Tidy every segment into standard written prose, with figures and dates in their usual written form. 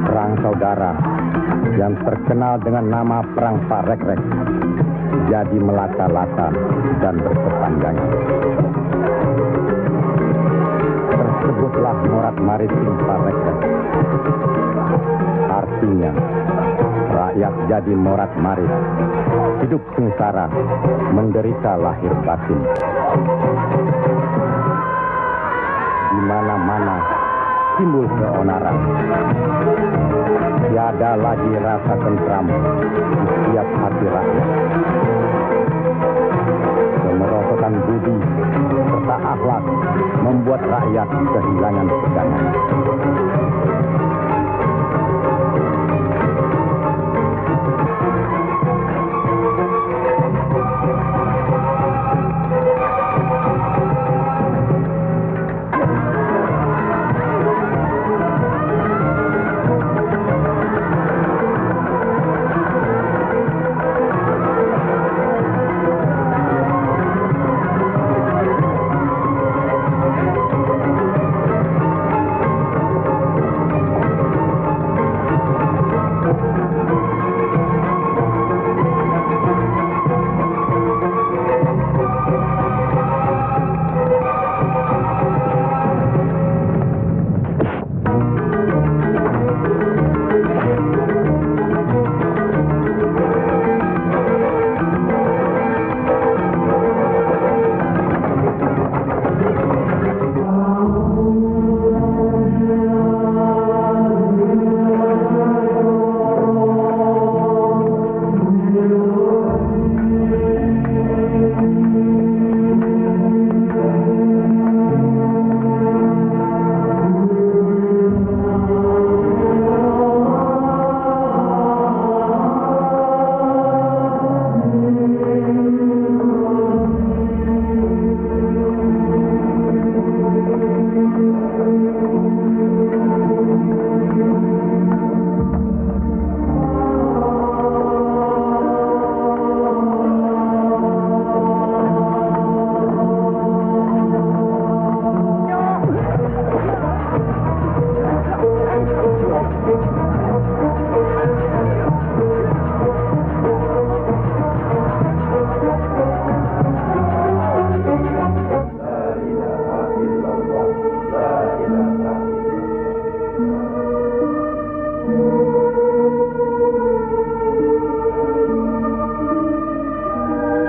Perang saudara yang terkenal dengan nama Perang Parekrek jadi melata-lata dan berkepanjangan. Tersebutlah Morat Maritim Parekrek. Artinya, rakyat jadi morat marit, hidup sengsara, menderita lahir batin. Di mana-mana timbul keonaran. Tiada lagi rasa tentram di setiap hati rakyat. Kemerosotan budi serta akhlak membuat rakyat kehilangan pegangan.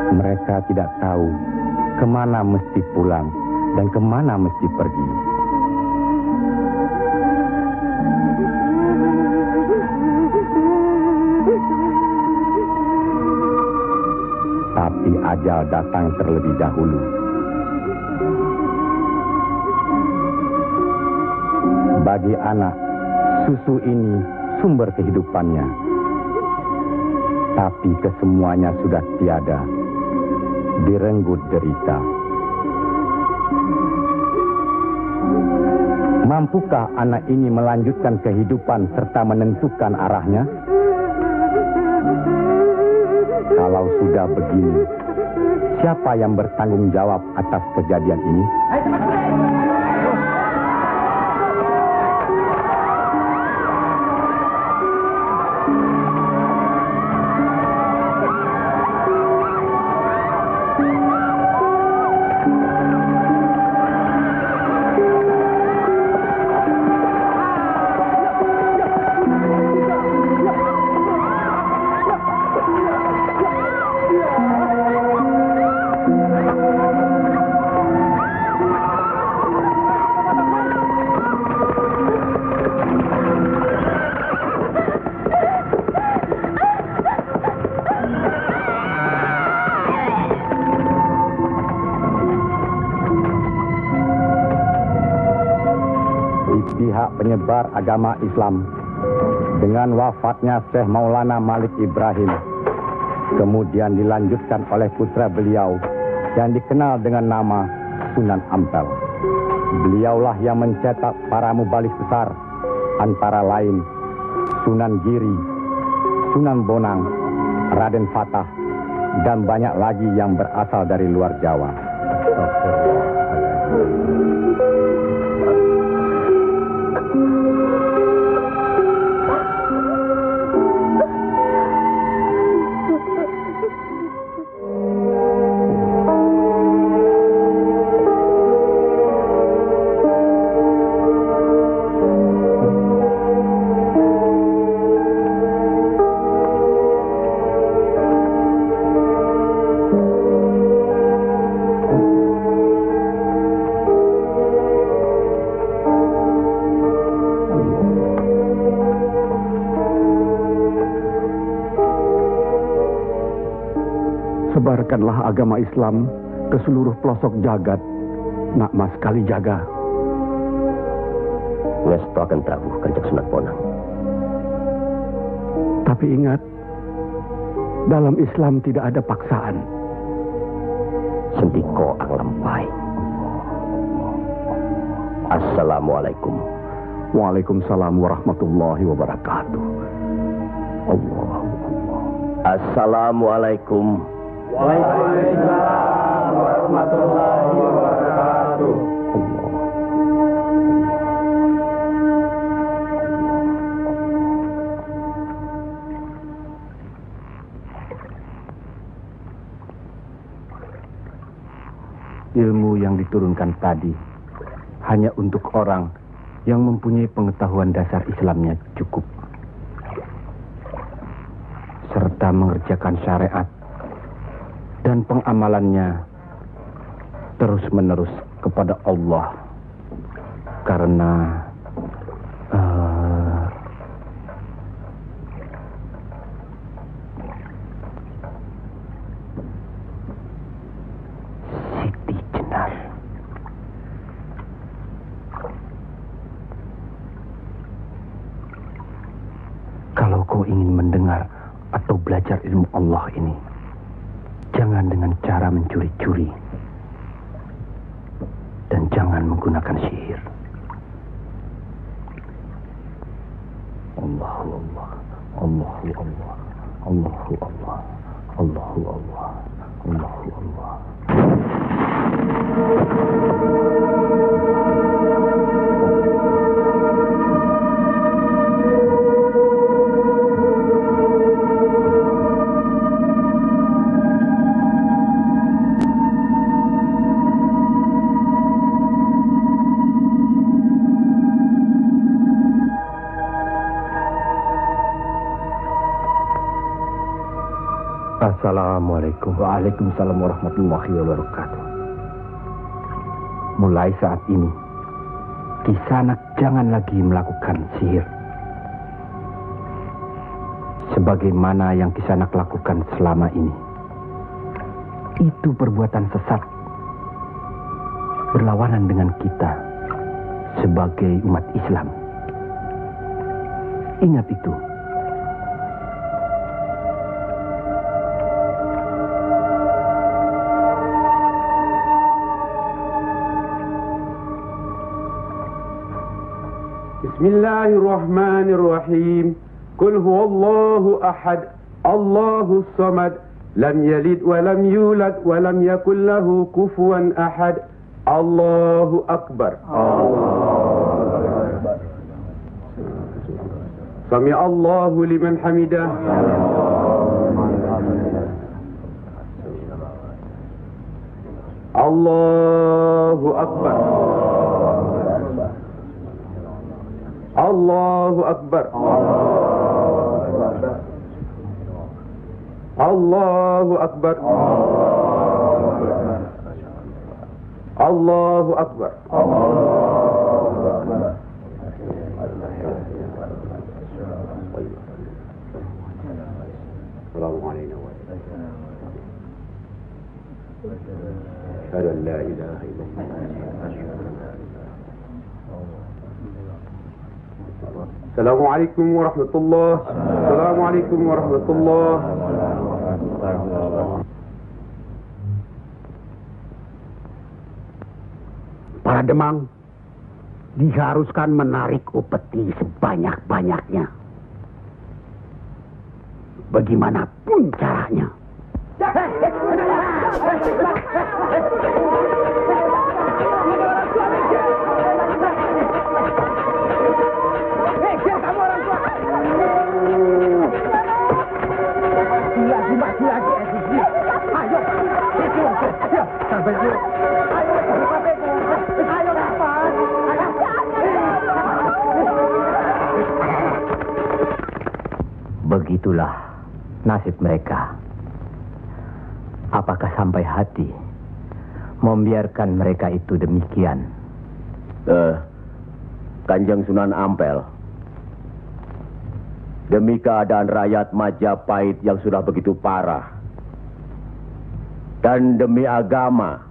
Mereka tidak tahu kemana mesti pulang dan kemana mesti pergi. Tapi ajal datang terlebih dahulu. Bagi anak, susu ini sumber kehidupannya. Tapi kesemuanya sudah tiada, direnggut derita. Mampukah anak ini melanjutkan kehidupan serta menentukan arahnya? Kalau sudah begini, siapa yang bertanggung jawab atas kejadian ini? Pihak penyebar agama Islam dengan wafatnya Syekh Maulana Malik Ibrahim kemudian dilanjutkan oleh putra beliau yang dikenal dengan nama Sunan Ampel. Beliaulah yang mencetak para mubalik besar antara lain Sunan Giri, Sunan Bonang, Raden Fatah, dan banyak lagi yang berasal dari luar Jawa. Sebarkanlah agama Islam ke seluruh pelosok jagat, nak mas kali jaga. Ngestu akan Prabu kerja sunat ponang. Tapi ingat, dalam Islam tidak ada paksaan. Sendiko ang lampai. Assalamualaikum. Waalaikumsalam warahmatullahi wabarakatuh. Allah. Assalamualaikum. Waalaikumsalam warahmatullahi wabarakatuh. Ilmu yang diturunkan tadi hanya untuk orang yang mempunyai pengetahuan dasar Islamnya cukup, serta mengerjakan syariat dan pengamalannya terus-menerus kepada Allah, karena Siti Jenar. kalau kau ingin mendengar atau belajar ilmu Allah ini, jangan dengan cara mencuri-curi. Dan jangan menggunakan sihir. Allahu Allah, Allahu Allah, Allahu Allah, Allahu Allah, Allahu Allah. Assalamualaikum. Waalaikumsalam warahmatullahi wabarakatuh. Mulai saat ini, Kisanak jangan lagi melakukan sihir. Sebagaimana yang Kisanak lakukan selama ini. Itu perbuatan sesat. Berlawanan dengan kita sebagai umat Islam. Ingat itu. Bismillahirrahmanirrahim. Qul huwallahu ahad, Allahus samad, lam yalid wa lam yulad wa lam yakul lahu kufuwan ahad. Allahu akbar. Allahu akbar. Sami Allahu liman hamidah. Allahu akbar. Allahu akbar. Allahu akbar. Allahu akbar. Assalamualaikum warahmatullahi wabarakatuh. Assalamualaikum warahmatullahi wabarakatuh. Assalamualaikum warahmatullahi wabarakatuh. Para Demang diharuskan menarik upeti sebanyak-banyaknya. Bagaimanapun caranya. Begitulah nasib mereka. Apakah sampai hati membiarkan mereka itu demikian? Kanjeng Sunan Ampel, demi keadaan rakyat Majapahit yang sudah begitu parah, dan demi agama,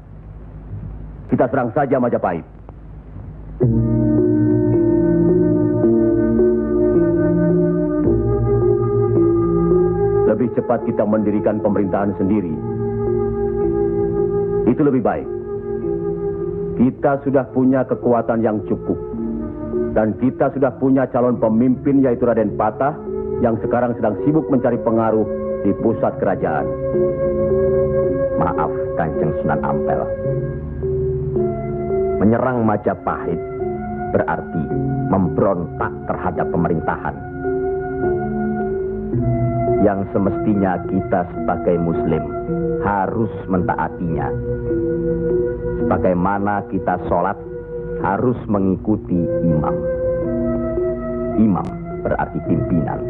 kita serang saja Majapahit. Lebih cepat kita mendirikan pemerintahan sendiri. Itu lebih baik. Kita sudah punya kekuatan yang cukup. Dan kita sudah punya calon pemimpin yaitu Raden Patah yang sekarang sedang sibuk mencari pengaruh di pusat kerajaan. Maaf, Kanjeng Sunan Ampel. Menyerang Majapahit berarti memberontak terhadap pemerintahan. Yang semestinya kita sebagai Muslim harus mentaatinya. Sebagaimana kita sholat harus mengikuti imam. Imam berarti pimpinan.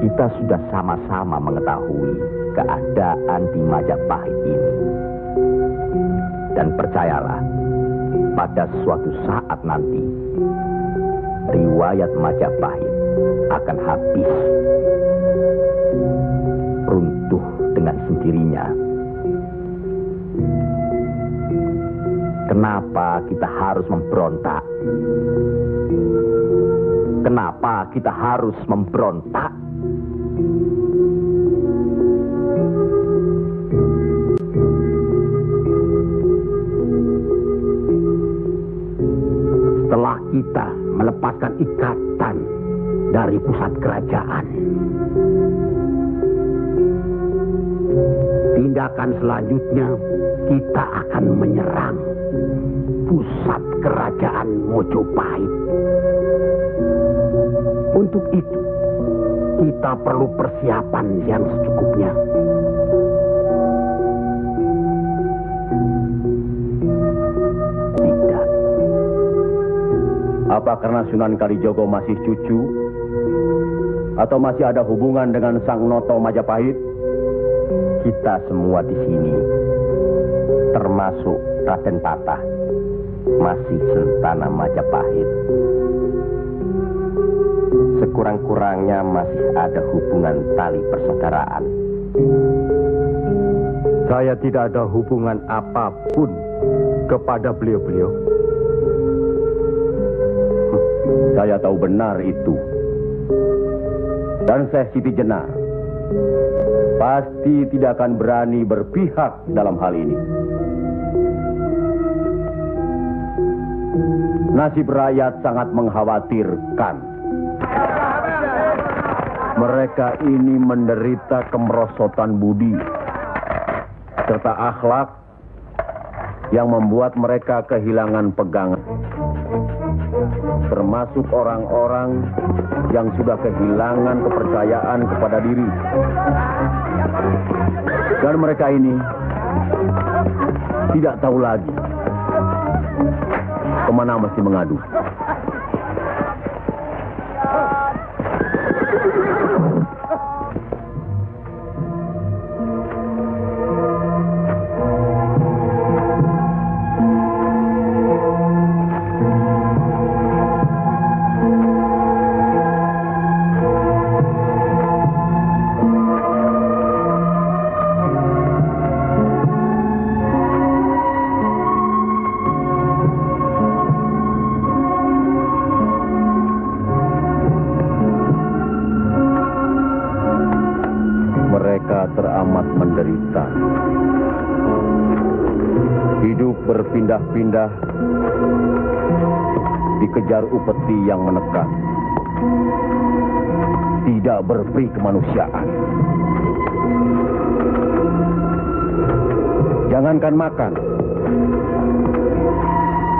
Kita sudah sama-sama mengetahui keadaan di Majapahit ini. Dan percayalah, pada suatu saat nanti, riwayat Majapahit akan habis. Runtuh dengan sendirinya. Kenapa kita harus memberontak? Kenapa kita harus memberontak? Setelah kita melepaskan ikatan dari pusat kerajaan, tindakan selanjutnya kita akan menyerang pusat kerajaan Mojopahit. Untuk itu, kita perlu persiapan yang secukupnya. Tidak. Apa karena Sunan Kalijogo masih cucu? Atau masih ada hubungan dengan Sang Noto Majapahit? Kita semua di sini, termasuk Raden Patah, masih sentana Majapahit. Sekurang-kurangnya masih ada hubungan tali persaudaraan. Saya tidak ada hubungan apapun kepada beliau-beliau. Saya tahu benar itu. Dan Syekh Siti Jenar pasti tidak akan berani berpihak dalam hal ini. Nasib rakyat sangat mengkhawatirkan. Mereka ini menderita kemerosotan budi serta akhlak yang membuat mereka kehilangan pegangan. Termasuk orang-orang yang sudah kehilangan kepercayaan kepada diri. Dan mereka ini tidak tahu lagi kemana mesti mengadu. Teramat menderita. Hidup berpindah-pindah, dikejar upeti yang menekan, tidak berperi kemanusiaan. Jangankan makan,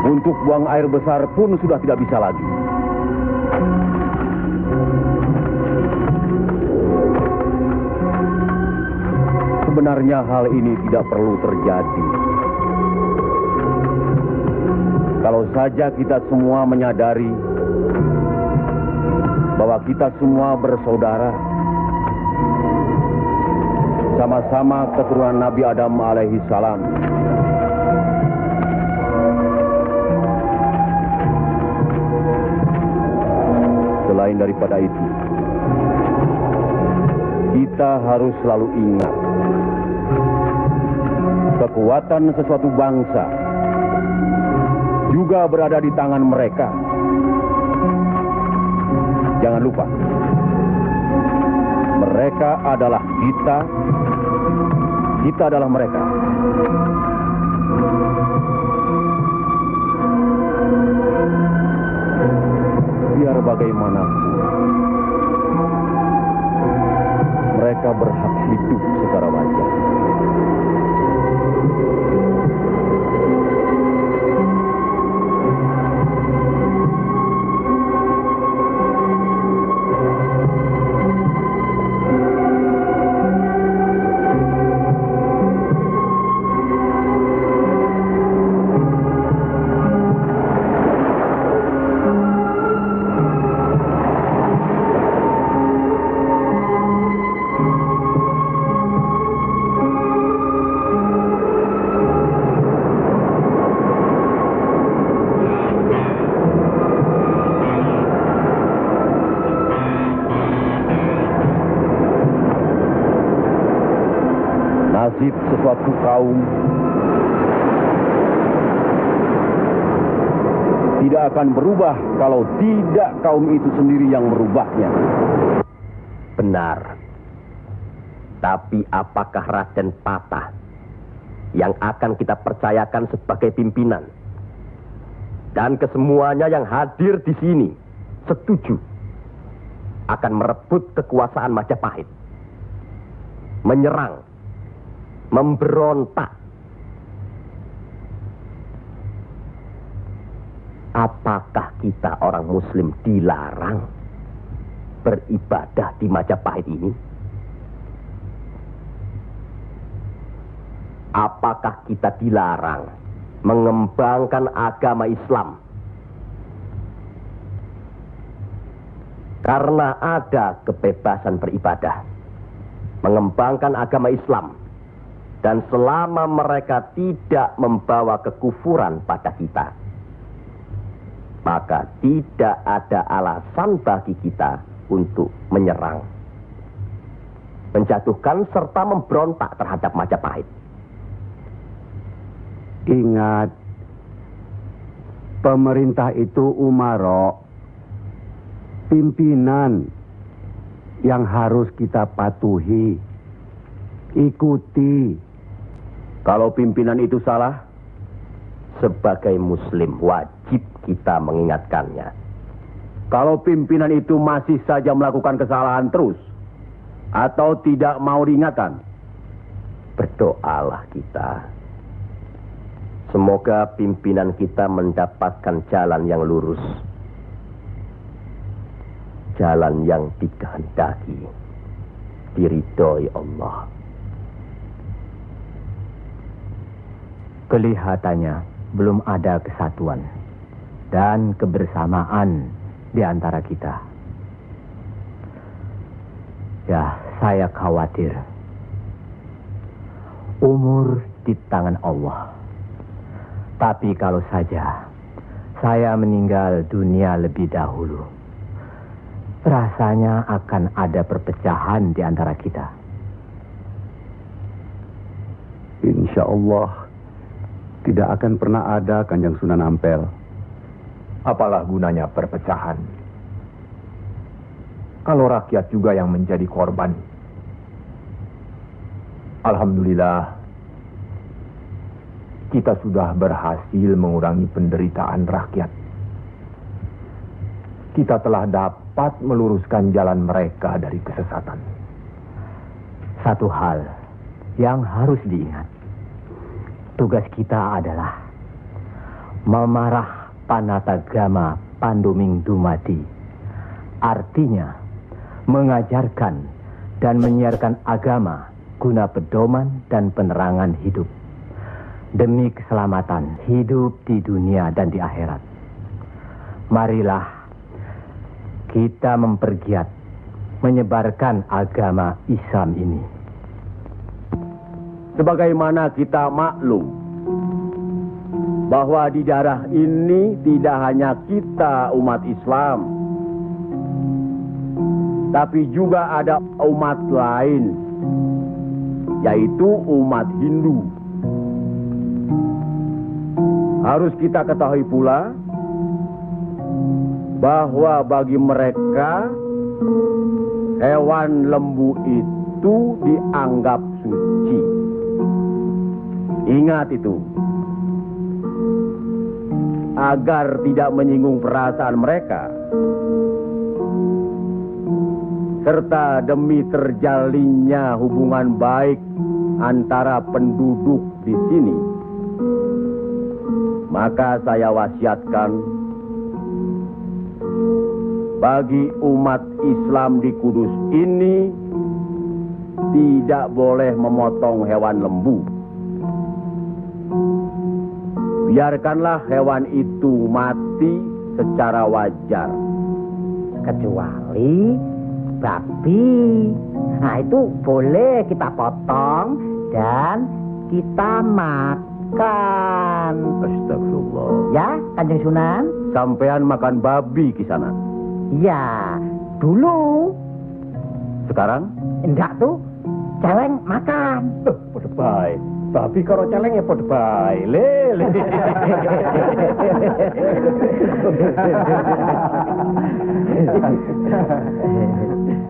untuk buang air besar pun sudah tidak bisa lagi. Sebenarnya hal ini tidak perlu terjadi. Kalau saja kita semua menyadari bahwa kita semua bersaudara, sama-sama keturunan Nabi Adam alaihi salam. Selain daripada itu, kita harus selalu ingat kekuatan sesuatu bangsa juga berada di tangan mereka. Jangan lupa, mereka adalah kita, kita adalah mereka. Biar bagaimanapun, mereka berhak hidup secara wajar. Nasib sesuatu kaum tidak akan berubah kalau tidak kaum itu sendiri yang merubahnya. Benar. Tapi apakah Raden Patah yang akan kita percayakan sebagai pimpinan? Dan kesemuanya yang hadir di sini setuju akan merebut kekuasaan Majapahit, menyerang, memberontak. Apakah kita orang Muslim dilarang beribadah di Majapahit ini? Apakah kita dilarang mengembangkan agama Islam? Karena ada kebebasan beribadah, mengembangkan agama Islam, dan selama mereka tidak membawa kekufuran pada kita, maka tidak ada alasan bagi kita untuk menyerang, menjatuhkan serta memberontak terhadap Majapahit. Ingat, pemerintah itu umaro, pimpinan yang harus kita patuhi, ikuti. Kalau pimpinan itu salah, sebagai Muslim wajib kita mengingatkannya. Kalau pimpinan itu masih saja melakukan kesalahan terus atau tidak mau diingatkan, berdoalah kita. Semoga pimpinan kita mendapatkan jalan yang lurus, jalan yang dikehendaki, diridhoi Allah. Kelihatannya belum ada kesatuan dan kebersamaan di antara kita. Ya, saya khawatir. Umur di tangan Allah. Tapi kalau saja saya meninggal dunia lebih dahulu, rasanya akan ada perpecahan di antara kita. Insya Allah tidak akan pernah ada, Kanjeng Sunan Ampel. Apalah gunanya perpecahan kalau rakyat juga yang menjadi korban? Alhamdulillah, kita sudah berhasil mengurangi penderitaan rakyat. Kita telah dapat meluruskan jalan mereka dari kesesatan. Satu hal yang harus diingat, Tugas kita adalah memarah Panatagama Panduming Dumadi. Artinya, mengajarkan dan menyiarkan agama guna pedoman dan penerangan hidup. Demi keselamatan hidup di dunia dan di akhirat. Marilah kita mempergiat menyebarkan agama Islam ini. Sebagaimana kita maklum bahwa di daerah ini tidak hanya kita umat Islam, tapi juga ada umat lain, yaitu umat Hindu. Harus kita ketahui pula bahwa bagi mereka hewan lembu itu dianggap suci. Ingat itu, agar tidak menyinggung perasaan mereka, serta demi terjalinnya hubungan baik antara penduduk di sini, maka saya wasiatkan bagi umat Islam di Kudus ini tidak boleh memotong hewan lembu. Biarkanlah hewan itu mati secara wajar. Kecuali babi. Nah, itu boleh kita potong dan kita makan. Astagfirullah. Ya, Kanjeng Sunan? Sampean makan babi Kisana? Ya, dulu. Sekarang? Enggak tuh, celeng makan. Podo bae. Babi karo celeng ya podo bae. Le.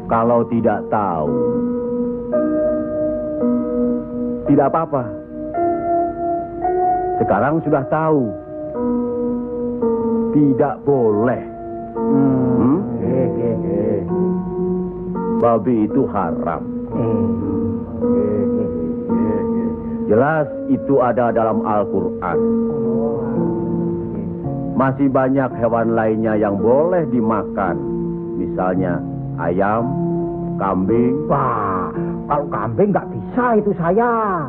Kalau tidak tahu, tidak apa-apa. Sekarang sudah tahu, tidak boleh. Babi itu haram. Jelas itu ada dalam Al-Quran. Masih banyak hewan lainnya yang boleh dimakan. Misalnya ayam, kambing. Wah, kalau kambing nggak bisa itu saya.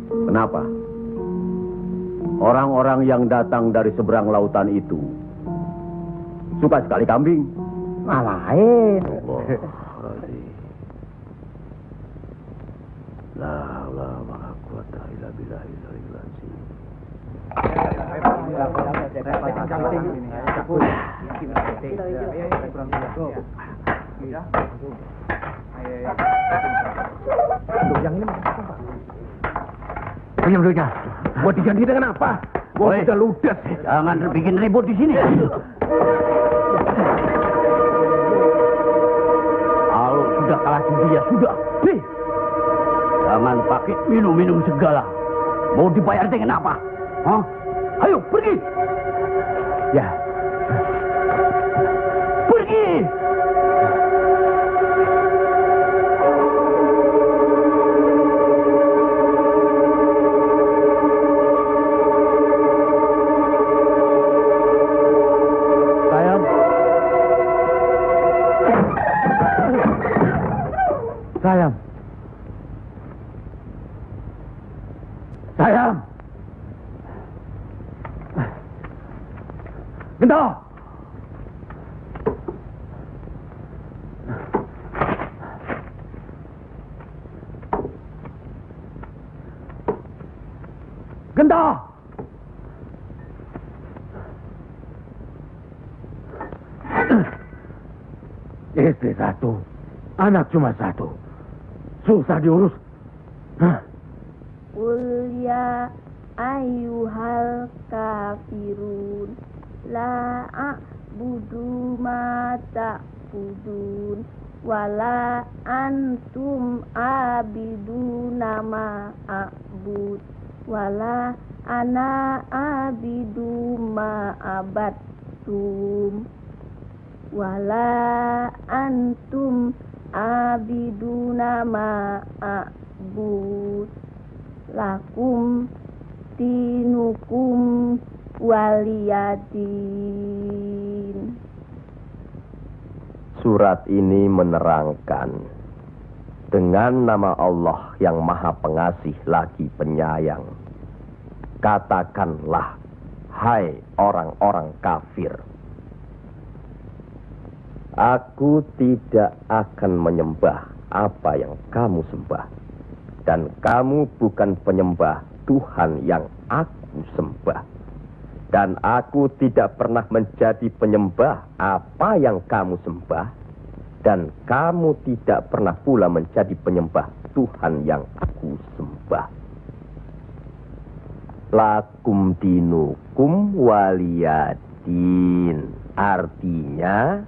Kenapa? Orang-orang yang datang dari seberang lautan itu suka sekali kambing. Malahin. Diam dulu, buat diganti dengan apa? Gua udah ludes. Jangan bikin ribut di sini. Kalau sudah kalah judi ya sudah. Jangan pakai minum-minum segala. Mau dibayar dengan apa? Hah? Ayo pergi. Ya. Pergi. Sayang. Sayang. Gento. Gento. Istri satu, anak cuma satu. Susah diurus. Qul ya ayyuhal kafirun la a'budu ma ta'budun wala antum abiduna ma a'bud wala ana abidu ma abattum wala antum abiduna ma a'bud lakum dinukum waliyadin. Surat ini menerangkan dengan nama Allah yang Maha Pengasih lagi Penyayang. Katakanlah, hai orang-orang kafir, aku tidak akan menyembah apa yang kamu sembah, dan kamu bukan penyembah Tuhan yang aku sembah, dan aku tidak pernah menjadi penyembah apa yang kamu sembah, dan kamu tidak pernah pula menjadi penyembah Tuhan yang aku sembah. Lakum dinukum waliyadin, artinya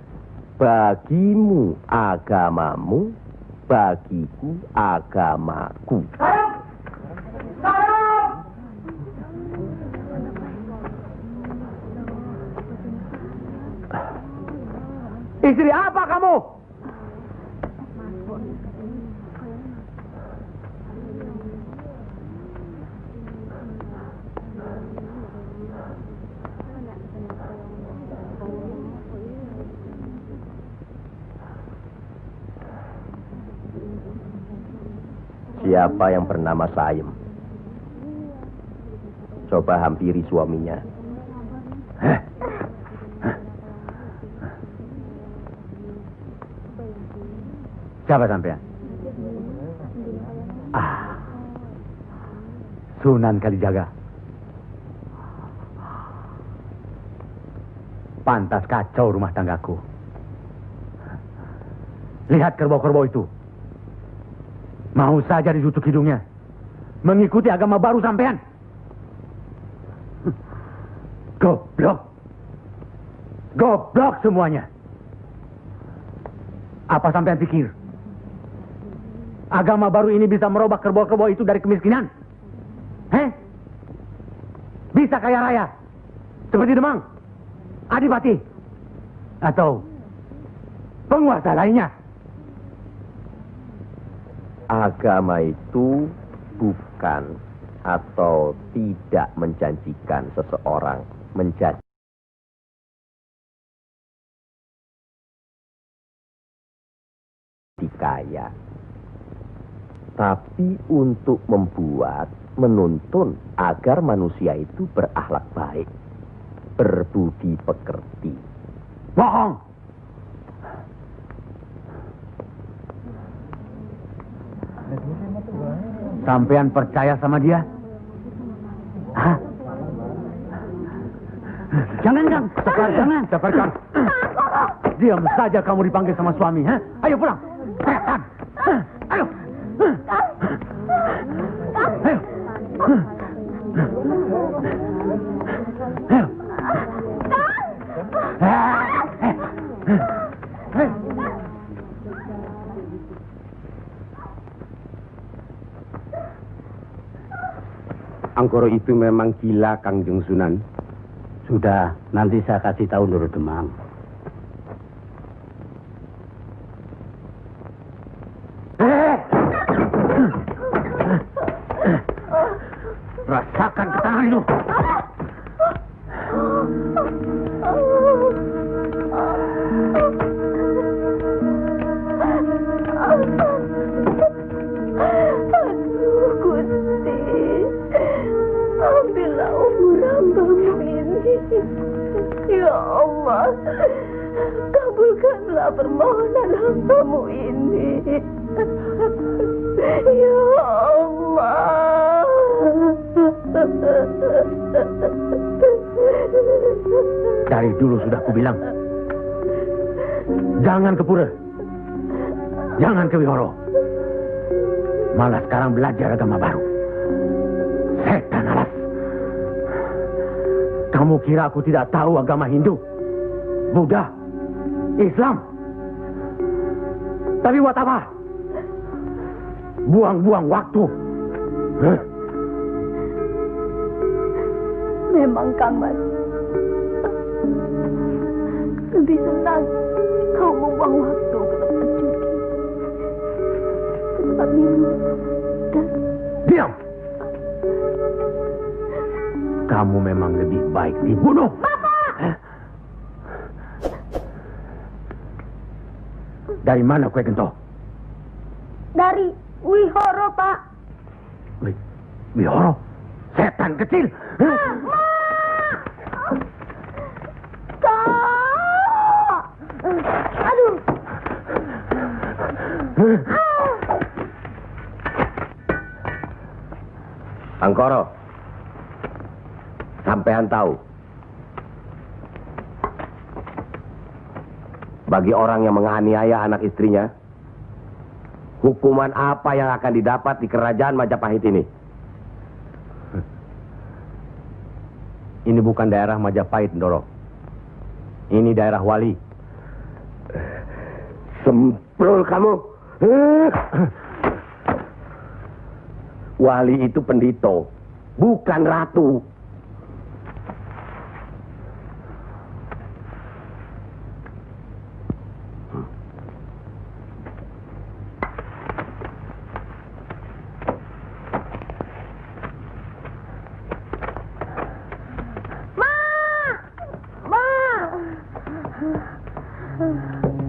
bagimu agamamu, bagiku agamaku. Istri apa kamu? Siapa yang bernama Saim? Coba hampiri suaminya. Siapa sampean? Sunan Kalijaga. Pantas kacau rumah tanggaku. Lihat kerbau-kerbau itu. Mau saja ditutup hidungnya. Mengikuti agama baru sampean. Goblok. Goblok semuanya. Apa sampean pikir? Agama baru ini bisa merubah kerbau-kerbau itu dari kemiskinan? Bisa kaya raya? Seperti Demang, Adipati, atau penguasa lainnya? Agama itu bukan atau tidak menjanjikan seseorang menjadi kaya, tapi untuk membuat, menuntun agar manusia itu berakhlak baik, berbudi pekerti. Bohong! Sampean percaya sama dia? Hah? Jangan, Kang. Sabar, jangan. Sabar, Kang. Diam saja kamu dipanggil sama suami, ha? Ayo pulang. Setan. Ayo. Ayo. Angkoro itu memang gila, Kangjeng Sunan. Sudah, nanti saya kasih tahu Nur Demang. Rasakan ketangan itu. Ambillah umur hambamu ini. Ya Allah, kabulkanlah permohonan hambamu ini. Ya Allah. Dari dulu sudah kubilang, jangan ke pura, jangan ke wihoro. Malah sekarang belajar agama baru. Setan alas. Kamu kira aku tidak tahu agama Hindu, Buddha, Islam? Tapi buat apa? Buang-buang waktu. Memang Kamat, lebih senang kau membuang waktu ke tempat judi, ke tempat minum, dan diam. kamu memang lebih baik dibunuh. Bapak! Dari mana Kue Gento? Dari Wihoro, Pak. Wihoro? Setan kecil. Kak! Aduh. Angkoro, sampean tahu, bagi orang yang menganiaya anak istrinya, hukuman apa yang akan didapat di kerajaan Majapahit ini? Ini bukan daerah Majapahit, Ndoro. Ini daerah Wali. Semprol kamu. Wali itu pendito, bukan ratu.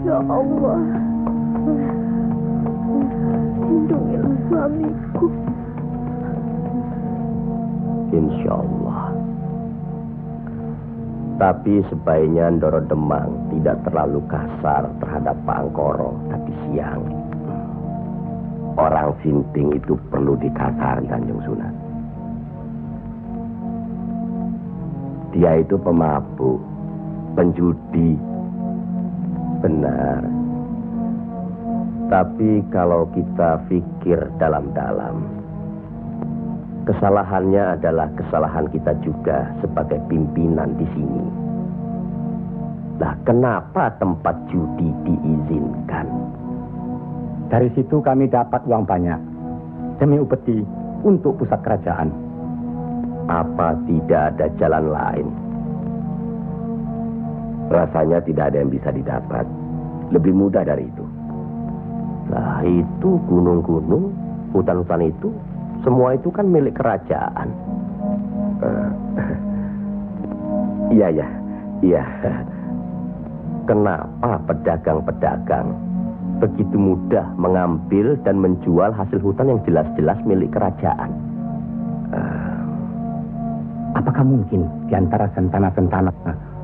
Ya Allah, lindungilah suamiku. Insya Allah. Tapi sebaiknya Ndoro Demang tidak terlalu kasar terhadap Pak Angkoro tadi siang. Orang sinting itu perlu dikasari, Kanjeng Sunan. Dia itu pemabuk, penjudi. Benar. Tapi kalau kita pikir dalam-dalam, kesalahannya adalah kesalahan kita juga sebagai pimpinan di sini. Nah, kenapa tempat judi diizinkan? Dari situ kami dapat uang banyak demi upeti untuk pusat kerajaan. Apa tidak ada jalan lain? Rasanya tidak ada yang bisa didapat. Lebih mudah dari itu. Nah, itu gunung-gunung, hutan-hutan itu, semua itu kan milik kerajaan. Iya. Kenapa pedagang-pedagang begitu mudah mengambil dan menjual hasil hutan yang jelas-jelas milik kerajaan? Apakah mungkin di antara sentana-sentana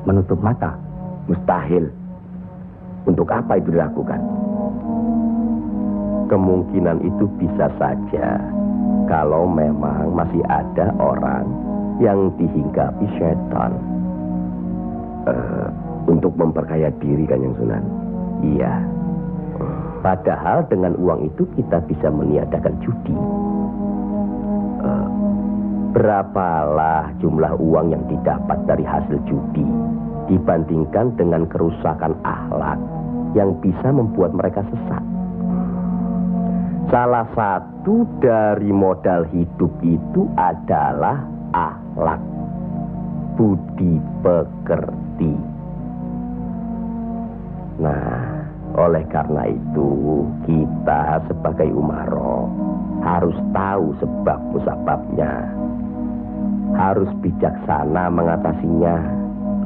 menutup mata? Mustahil. Untuk apa itu dilakukan? Kemungkinan itu bisa saja kalau memang masih ada orang yang dihinggapi setan untuk memperkaya diri, Kanjeng Sunan. Iya. Padahal dengan uang itu kita bisa meniadakan judi. Berapalah jumlah uang yang didapat dari hasil judi dibandingkan dengan kerusakan akhlak yang bisa membuat mereka sesat. Salah satu dari modal hidup itu adalah akhlak, budi pekerti. Nah, oleh karena itu kita sebagai umaro harus tahu sebab musababnya, harus bijaksana mengatasinya,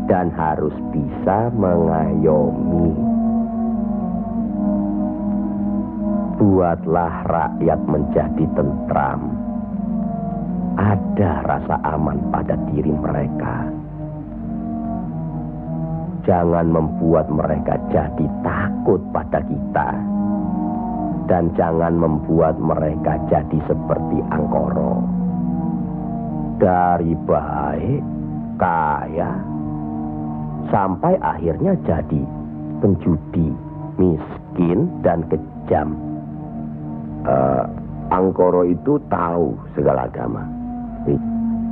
dan harus bisa mengayomi. Buatlah rakyat menjadi tentram. Ada rasa aman pada diri mereka. Jangan membuat mereka jadi takut pada kita. Dan jangan membuat mereka jadi seperti Angkoro. Dari baik, kaya, sampai akhirnya jadi penjudi, miskin, dan kejam. Angkoro itu tahu segala agama,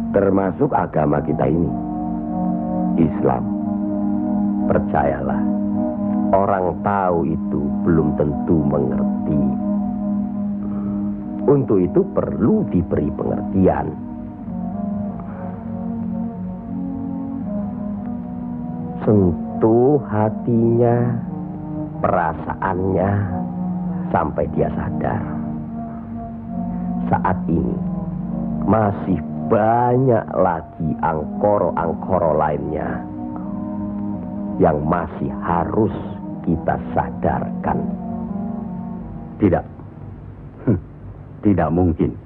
termasuk agama kita ini, Islam. Percayalah, orang tahu itu belum tentu mengerti. Untuk itu perlu diberi pengertian. Sentuh hatinya, perasaannya, sampai dia sadar. Saat ini masih banyak lagi angkoro-angkoro lainnya yang masih harus kita sadarkan. Tidak. Tidak mungkin.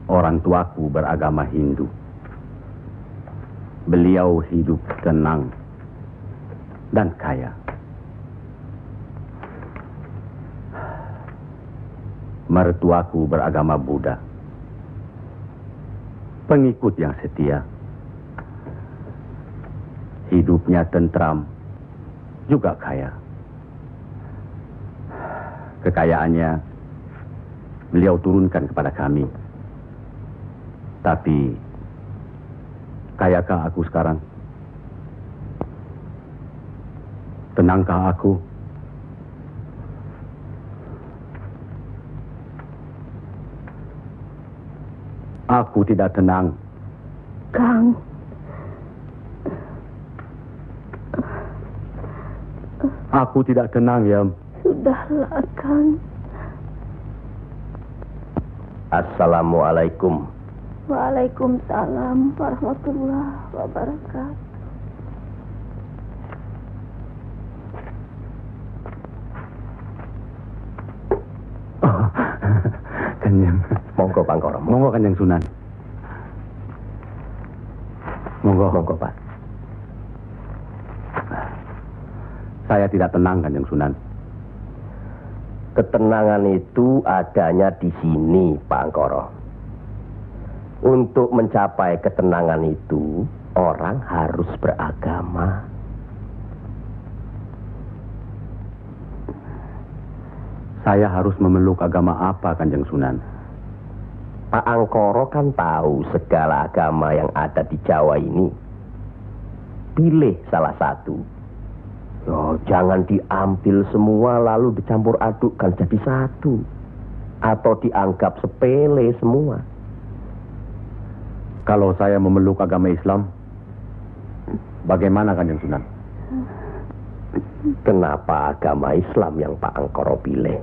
Orang tuaku beragama Hindu. Beliau hidup tenang dan kaya. Mertuaku beragama Buddha. Pengikut yang setia. Hidupnya tentram, juga kaya. Kekayaannya beliau turunkan kepada kami. Tapi, kayakah aku sekarang? Tenangkah aku? Aku tidak tenang. Kang. Aku tidak tenang, Yam. Sudahlah, Kang. Assalamualaikum. Waalaikumsalam warahmatullahi wabarakatuh. Oh, Kanjeng. Monggo, Pangkoro. Monggo, Kanjeng Sunan. Monggo. Monggo, Pak. Saya tidak tenang, Kanjeng Sunan. Ketenangan itu adanya di sini, Pak Angkoro. Untuk mencapai ketenangan itu, orang harus beragama. Saya harus memeluk agama apa, Kanjeng Sunan? Pak Angkoro kan tahu segala agama yang ada di Jawa ini. Pilih salah satu. Oh, jangan diambil semua lalu dicampur adukkan jadi satu. Atau dianggap sepele semua. Kalau saya memeluk agama Islam, bagaimana, Kanjeng Sunan? Kenapa agama Islam yang Pak Angkoro pilih?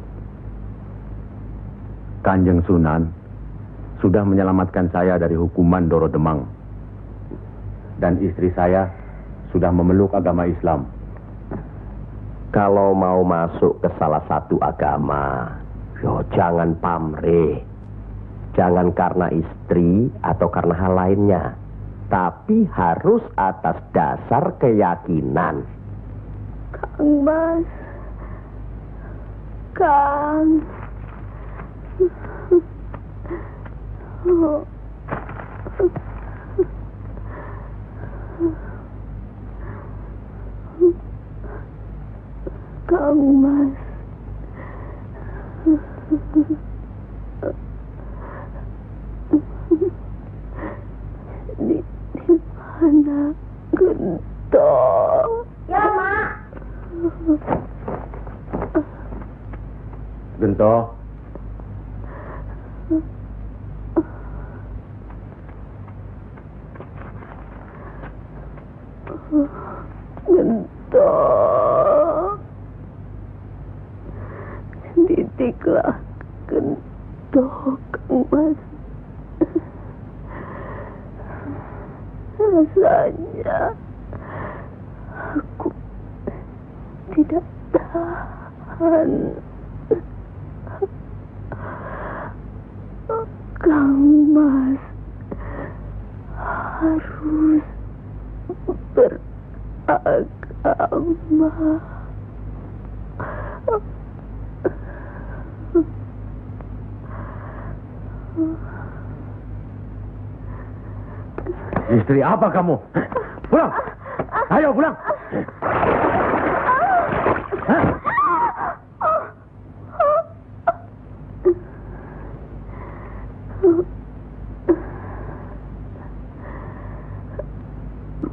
Kanjeng Sunan sudah menyelamatkan saya dari hukuman Doro Demang. Dan istri saya sudah memeluk agama Islam. Kalau mau masuk ke salah satu agama, jangan pamrih. Jangan karena istri atau karena hal lainnya. Tapi harus atas dasar keyakinan. Kang Mas. Kang. Oh. Kang Mas. Di mana Gento? Ya, Mak. Gento. Gento. Didiklah Gento, Kang Mas. Rasanya aku tidak tahan. Kang Mas harus beragama. Istri apa kamu? Pulang! Ayo pulang! Hah?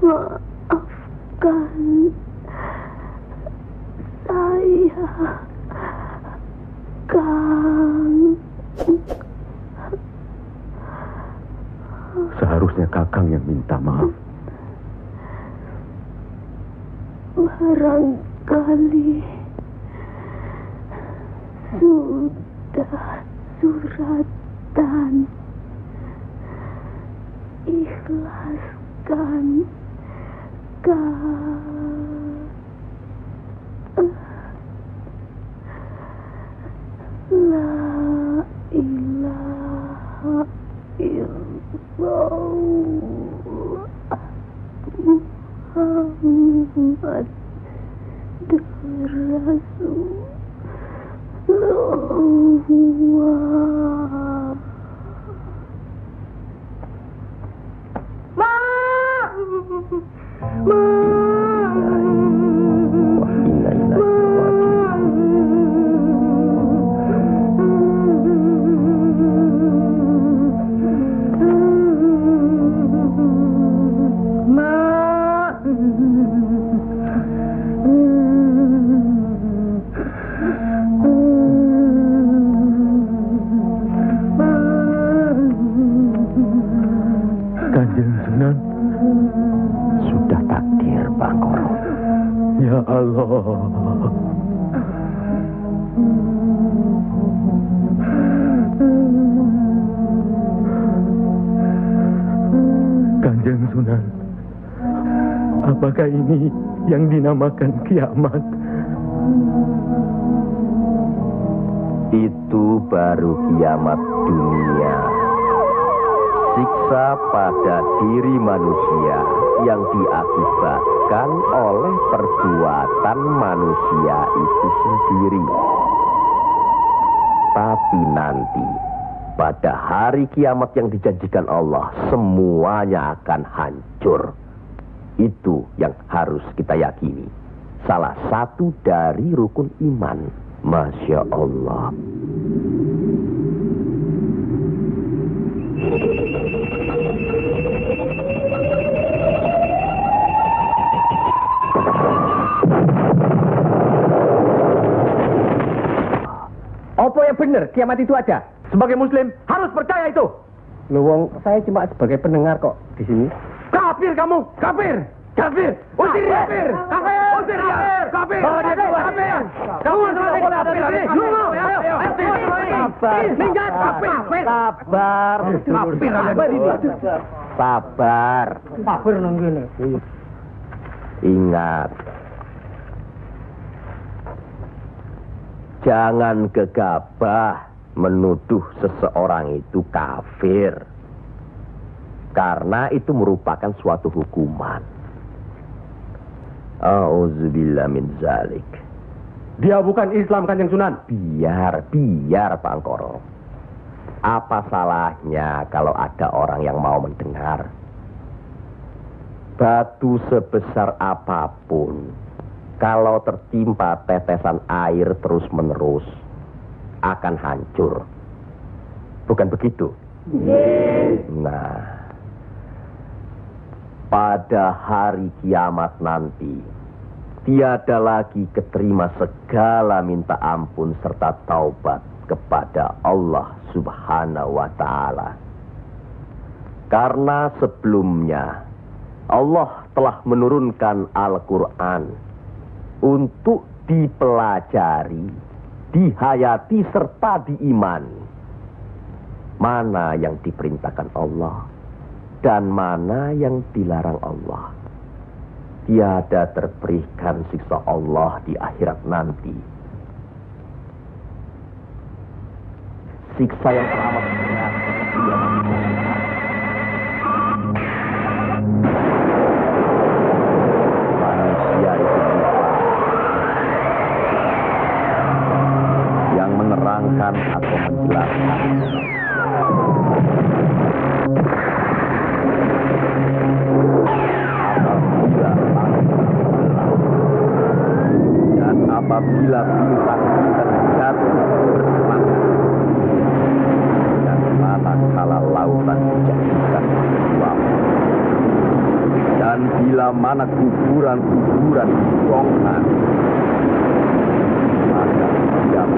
Maafkan saya, Kang. Seharusnya Kakang yang minta maaf. Barangkali sudah surat Setan, ikhlaskan La ilaha illallah Muhammad Rasulullah. Kanjeng Sunan, Sudah takdir, Bangkoro. ya Allah. Kanjeng Sunan, apakah ini yang dinamakan kiamat? Itu baru kiamat dunia. Siksa pada diri manusia yang diakibatkan oleh perbuatan manusia itu sendiri. Tapi nanti, pada hari kiamat yang dijanjikan Allah, semuanya akan hancur. Itu yang harus kita yakini. Salah satu dari rukun iman. Masya Allah. Apa yang benar kiamat itu ada? Sebagai muslim harus percaya itu. Luwung, saya cuma sebagai pendengar kok di sini. Kafir kamu, kafir. Kafir, usir dia. Kafir, usir dia. Kafir, bawa dia keluar. Kafir, kamu selesai kafir. Sabar, minggat kafir. sabar. Kafir ada ini. Sabar. Kafir nang kene. Ingat. Jangan gegabah menuduh seseorang itu kafir. Karena itu merupakan suatu hukuman. Auzubillah min zalik. Dia bukan Islam, Kanjeng Sunan. Biar Bangkoro. Apa salahnya kalau ada orang yang mau mendengar? Batu sebesar apapun, kalau tertimpa tetesan air terus-menerus, akan hancur. Bukan begitu? Nah, pada hari kiamat nanti, tiada lagi keterima segala minta ampun serta taubat kepada Allah Subhanahu wa Ta'ala. Karena sebelumnya Allah telah menurunkan Al-Quran untuk dipelajari, dihayati serta diimani. Mana yang diperintahkan Allah dan mana yang dilarang Allah. Tiada terberikan siksa Allah di akhirat nanti. Siksa yang teramat berat. Manusia itu yang menerangkan atau menjelaskan. Apabila bintang jatuh bersemangat dan manakala lautan dijadikan uap, dan bila mana kuburan-kuburan dibongkar, maka diam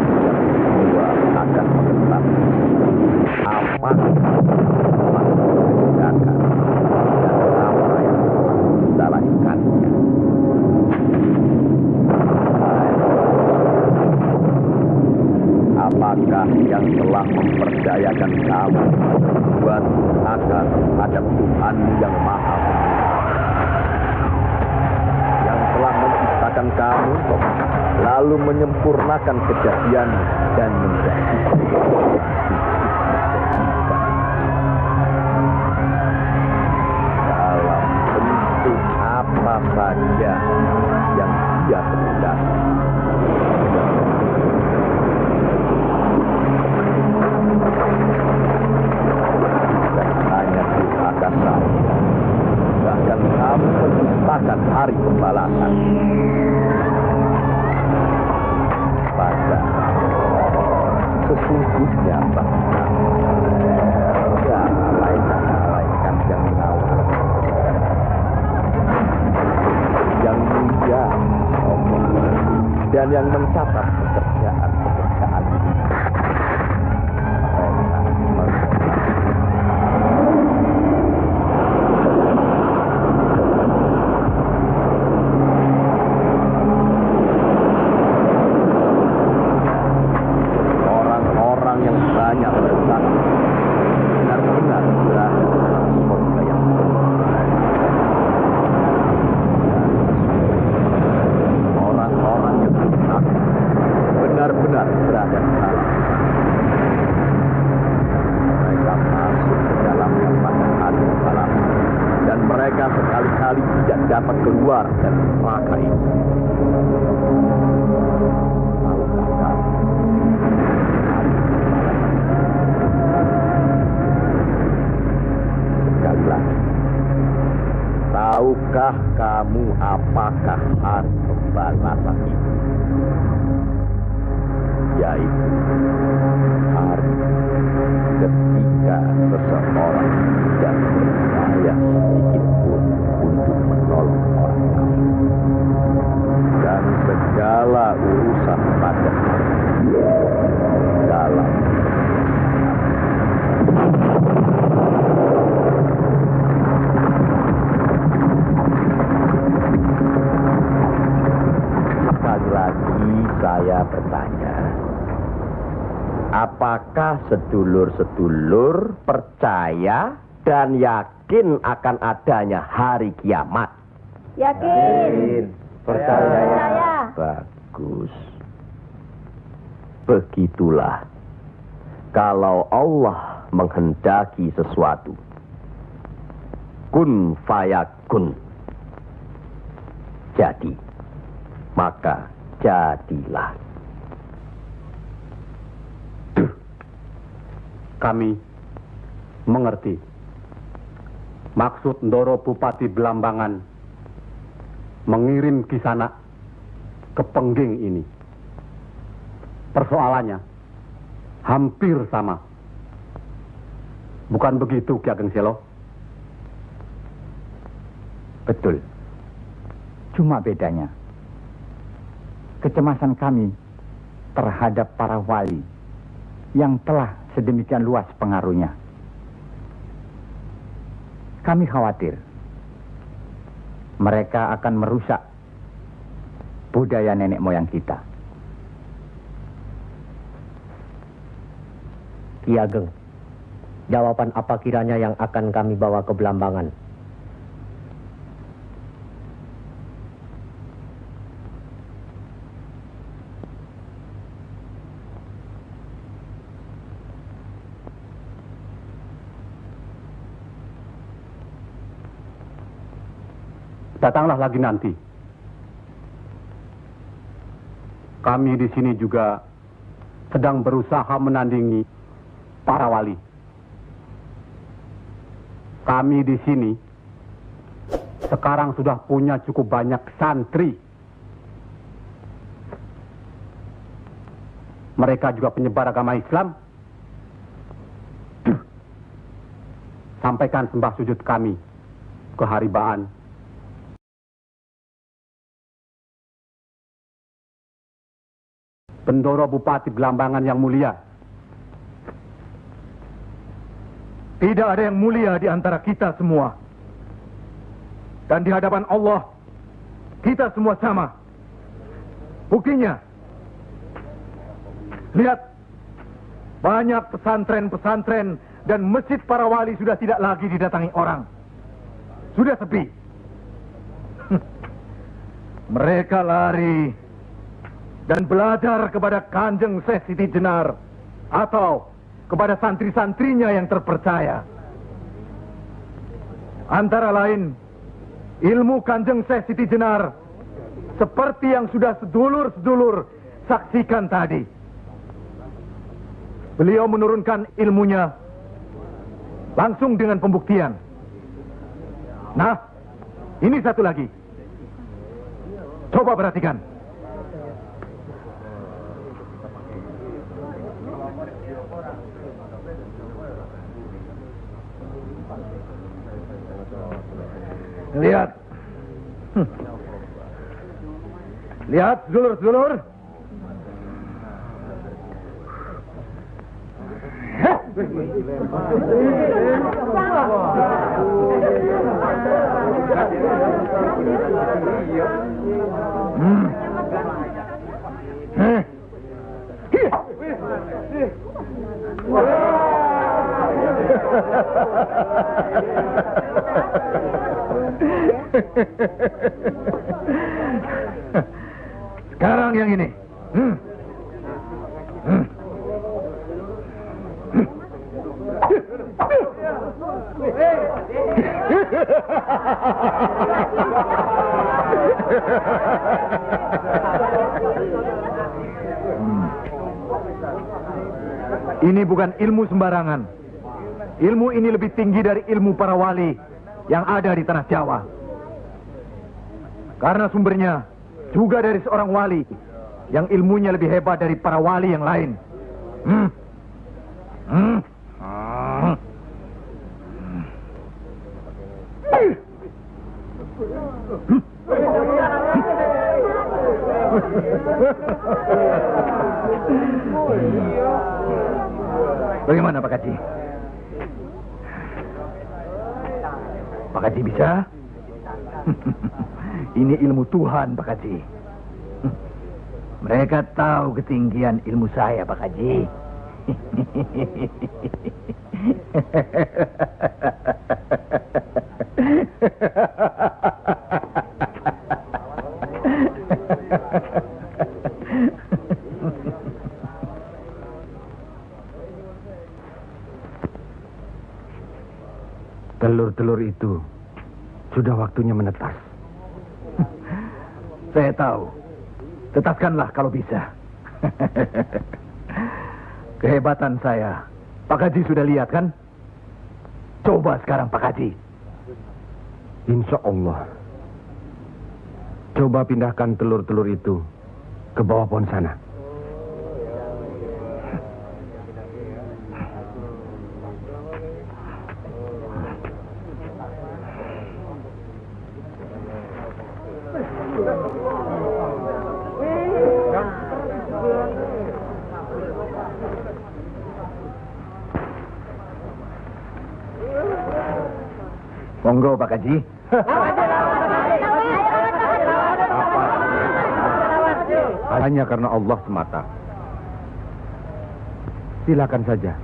semua akan mengetahui apa yang telah dikerjakan dan apa yang telah dilakukannya. Siapakah yang telah mempercayakan kamu buat akan terhadap Tuhanmu yang Maha Pengasih, yang telah menciptakan kamu, lalu menyempurnakan kejadian dan menjadi dalam bentuk apa saja yang Dia kehendaki. Dan hanya di akasa, bahkan kamu menciptakan hari pembalasan. Pada sesungguhnya bahkan ada malaikat yang mengawal, yang mulia, dan yang mencatat pekerjaan-pekerjaan itu. Orang-orang yang banyak bersaksi benar-benar berada dalam surga yang orang-orang yang bersaksi benar-benar berada di dalam. Mereka masuk ke dalamnya pada hari pembalasan, dan mereka sekali-kali tidak dapat keluar dari neraka itu. Sekali lagi, tahukah kamu apakah hari pembalasan itu? Yaitu hari ketika seseorang tidak berdaya sedikit pun untuk menolong orang lain, dan segala urusan pada hari dalam sekali lagi saya bertanya, apakah sedulur-sedulur percaya dan yakin akan adanya hari kiamat? Yakin. Percaya. Bagus. Begitulah. Kalau Allah menghendaki sesuatu, kun fayakun, jadi, maka jadilah. Kami mengerti maksud Ndoro Bupati Belambangan mengirim Kisanak ke Pengging ini. Persoalannya hampir sama. Bukan begitu, Ki Ageng Selo? Betul. Cuma bedanya, kecemasan kami terhadap para wali yang telah sedemikian luas pengaruhnya. Kami khawatir mereka akan merusak budaya nenek moyang kita. Ki Ageng, jawaban apa kiranya yang akan kami bawa ke Belambangan? Datanglah lagi nanti. Kami di sini juga sedang berusaha menandingi para wali. Kami di sini sekarang sudah punya cukup banyak santri. Mereka juga penyebar agama Islam. Sampaikan sembah sujud kami ke Haribaan. Bendoro Bupati Belambangan yang mulia. Tidak ada yang mulia di antara kita semua. Dan di hadapan Allah, kita semua sama. Buktinya, lihat banyak pesantren-pesantren dan masjid para wali sudah tidak lagi didatangi orang. Sudah sepi. Mereka lari dan belajar kepada Kanjeng Syekh Siti Jenar atau kepada santri-santrinya yang terpercaya. Antara lain, ilmu Kanjeng Syekh Siti Jenar seperti yang sudah sedulur-sedulur saksikan tadi. Beliau menurunkan ilmunya langsung dengan pembuktian. Nah, ini satu lagi. Coba perhatikan. Lihat. Lihat, sedulur-sedulur. Sekarang yang ini. Ini bukan ilmu sembarangan. Ilmu ini lebih tinggi dari ilmu para wali yang ada di tanah Jawa. Karena sumbernya juga dari seorang wali yang ilmunya lebih hebat dari para wali yang lain. Bagaimana Pak Haji? Pak Haji bisa? Ini ilmu Tuhan Pak Haji. Mereka tahu ketinggian ilmu saya Pak Haji. Telur-telur itu sudah waktunya menetas. Saya tahu. Tetaskanlah kalau bisa. Kehebatan saya. Pak Haji sudah lihat kan? Coba sekarang Pak Haji. Insya Allah. Coba pindahkan telur-telur itu ke bawah pohon sana. Monggo Pak Haji. Hanya karena Allah semata. Silakan saja.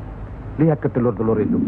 Lihat ke telur-telur itu.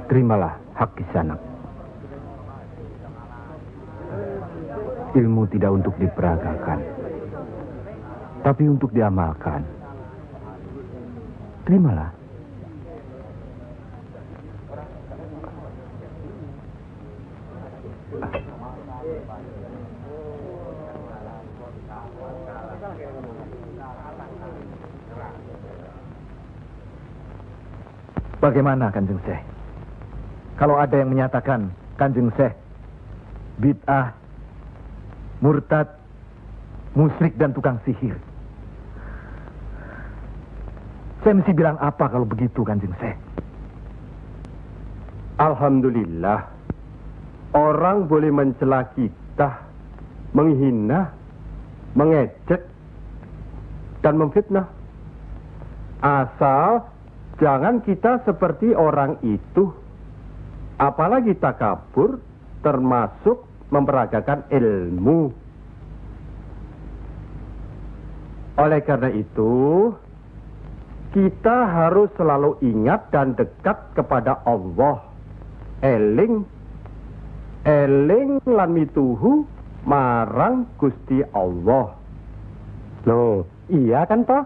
Terimalah hak Kisanak. Ilmu tidak untuk diperagakan, tapi untuk diamalkan. Terimalah. Bagaimana Kanjeng Syekh? Kalau ada yang menyatakan Kanjeng Syekh bid'ah, murtad, musyrik dan tukang sihir, saya mesti bilang apa kalau begitu Kanjeng Syekh? Alhamdulillah, orang boleh mencela kita, menghina, mengejek, dan memfitnah. Asal jangan kita seperti orang itu. Apalagi takabur, termasuk memperagakan ilmu. Oleh karena itu, kita harus selalu ingat dan dekat kepada Allah. Eling lan mituhu marang Gusti Allah. Loh, iya kan toh?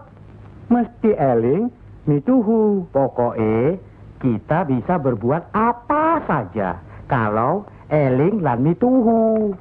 Mesti eling mituhu. Pokoknya kita bisa berbuat apa saja kalau eling lan mituhu.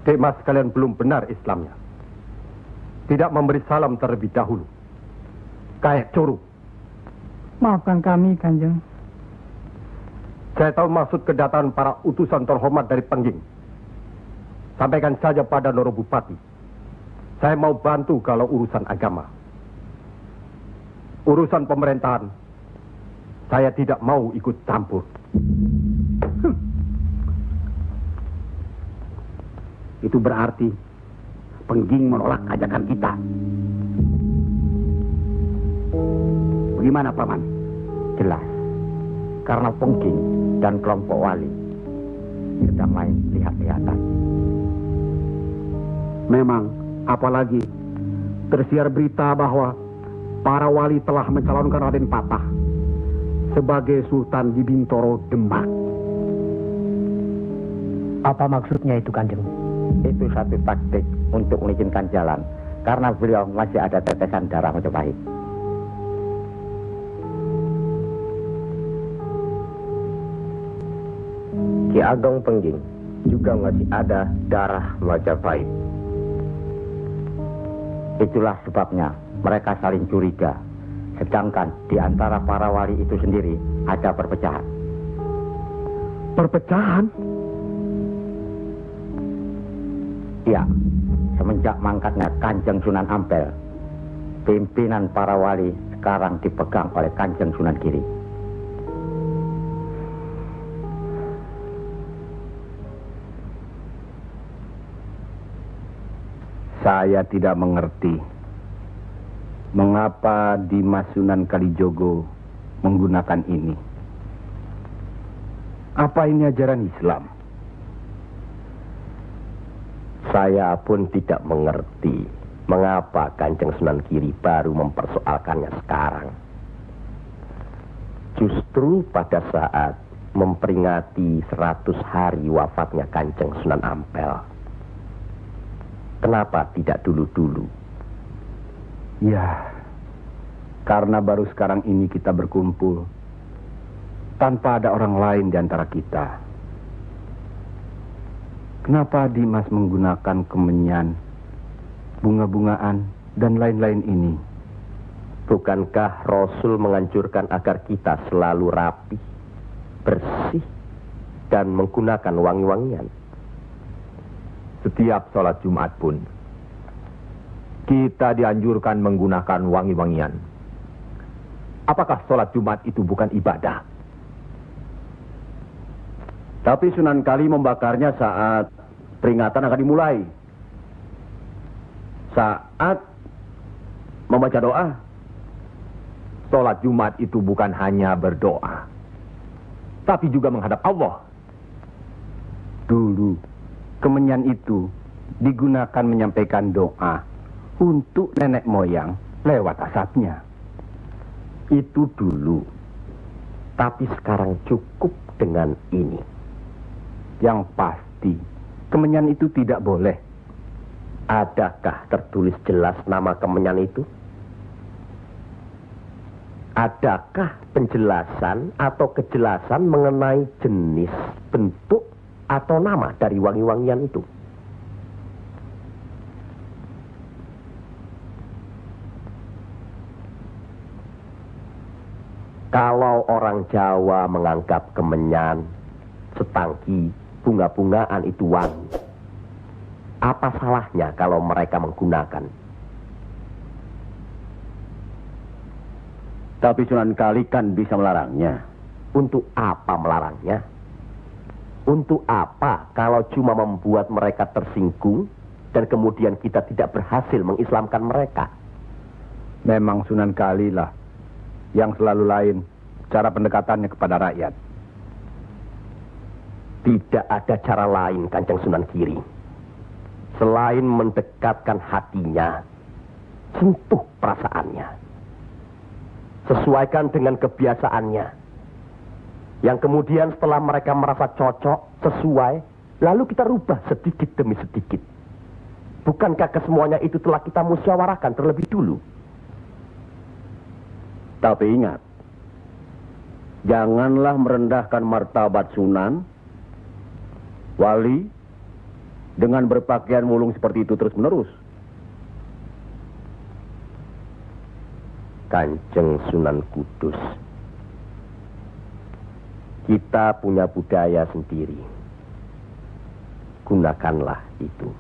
Dek Mas kalian belum benar Islamnya. Tidak memberi salam terlebih dahulu. Kayak curu. Maafkan kami, Kanjeng. Saya tahu maksud kedatangan para utusan terhormat dari Pengging. Sampaikan saja pada Noro Bupati. Saya mau bantu kalau urusan agama. Urusan pemerintahan, saya tidak mau ikut campur. Itu berarti Pengging menolak ajakan kita. Bagaimana, Paman? Jelas, karena Pengging dan kelompok wali sedang main lihat-lihatan. Memang, apalagi tersiar berita bahwa para wali telah mencalonkan Raden Patah sebagai Sultan di Bintoro, Demak. Apa maksudnya itu, Kanjeng? Itu satu taktik untuk mengizinkan jalan, karena beliau masih ada tetesan darah Majapahit. Ki Ageng Pengging juga masih ada darah Majapahit. Itulah sebabnya mereka saling curiga, sedangkan di antara para wali itu sendiri ada perpecahan. Perpecahan? Ya, semenjak mangkatnya Kanjeng Sunan Ampel, pimpinan para wali sekarang dipegang oleh Kanjeng Sunan Giri. Saya tidak mengerti mengapa Dimas Sunan Kalijogo menggunakan ini. Apa ini ajaran Islam? Saya pun tidak mengerti mengapa Kanjeng Sunan Giri baru mempersoalkannya sekarang. Justru pada saat memperingati 100 hari wafatnya Kanjeng Sunan Ampel. Kenapa tidak dulu-dulu? Ya, karena baru sekarang ini kita berkumpul tanpa ada orang lain di antara kita. Kenapa Dimas menggunakan kemenyan, bunga-bungaan, dan lain-lain ini? Bukankah Rasul menganjurkan agar kita selalu rapi, bersih, dan menggunakan wangi-wangian? Setiap sholat Jumat pun, kita dianjurkan menggunakan wangi-wangian. Apakah sholat Jumat itu bukan ibadah? Tapi Sunan Kali membakarnya saat peringatan akan dimulai. Saat membaca doa, Sholat Jumat itu bukan hanya berdoa, tapi juga menghadap Allah. Dulu, kemenyan itu digunakan menyampaikan doa untuk nenek moyang lewat asapnya. Itu dulu. Tapi sekarang cukup dengan ini. Yang pasti, kemenyan itu tidak boleh. Adakah tertulis jelas nama kemenyan itu? Adakah penjelasan atau kejelasan mengenai jenis, bentuk, atau nama dari wangi-wangian itu? Kalau orang Jawa menganggap kemenyan, setangki, bunga-bungaan itu wangi, apa salahnya kalau mereka menggunakan? Tapi Sunan Kali kan bisa melarangnya. Untuk apa melarangnya? Untuk apa kalau cuma membuat mereka tersinggung dan kemudian kita tidak berhasil mengislamkan mereka? Memang Sunan Kali lah yang selalu lain cara pendekatannya kepada rakyat. Tidak ada cara lain, Kanjeng Sunan Giri, selain mendekatkan hatinya, sentuh perasaannya, sesuaikan dengan kebiasaannya, yang kemudian setelah mereka merasa cocok, sesuai, lalu kita rubah sedikit demi sedikit. Bukankah kesemuanya itu telah kita musyawarahkan terlebih dulu? Tapi ingat, janganlah merendahkan martabat Sunan, wali, dengan berpakaian mulung seperti itu terus-menerus. Kanjeng Sunan Kudus, kita punya budaya sendiri. Gunakanlah itu.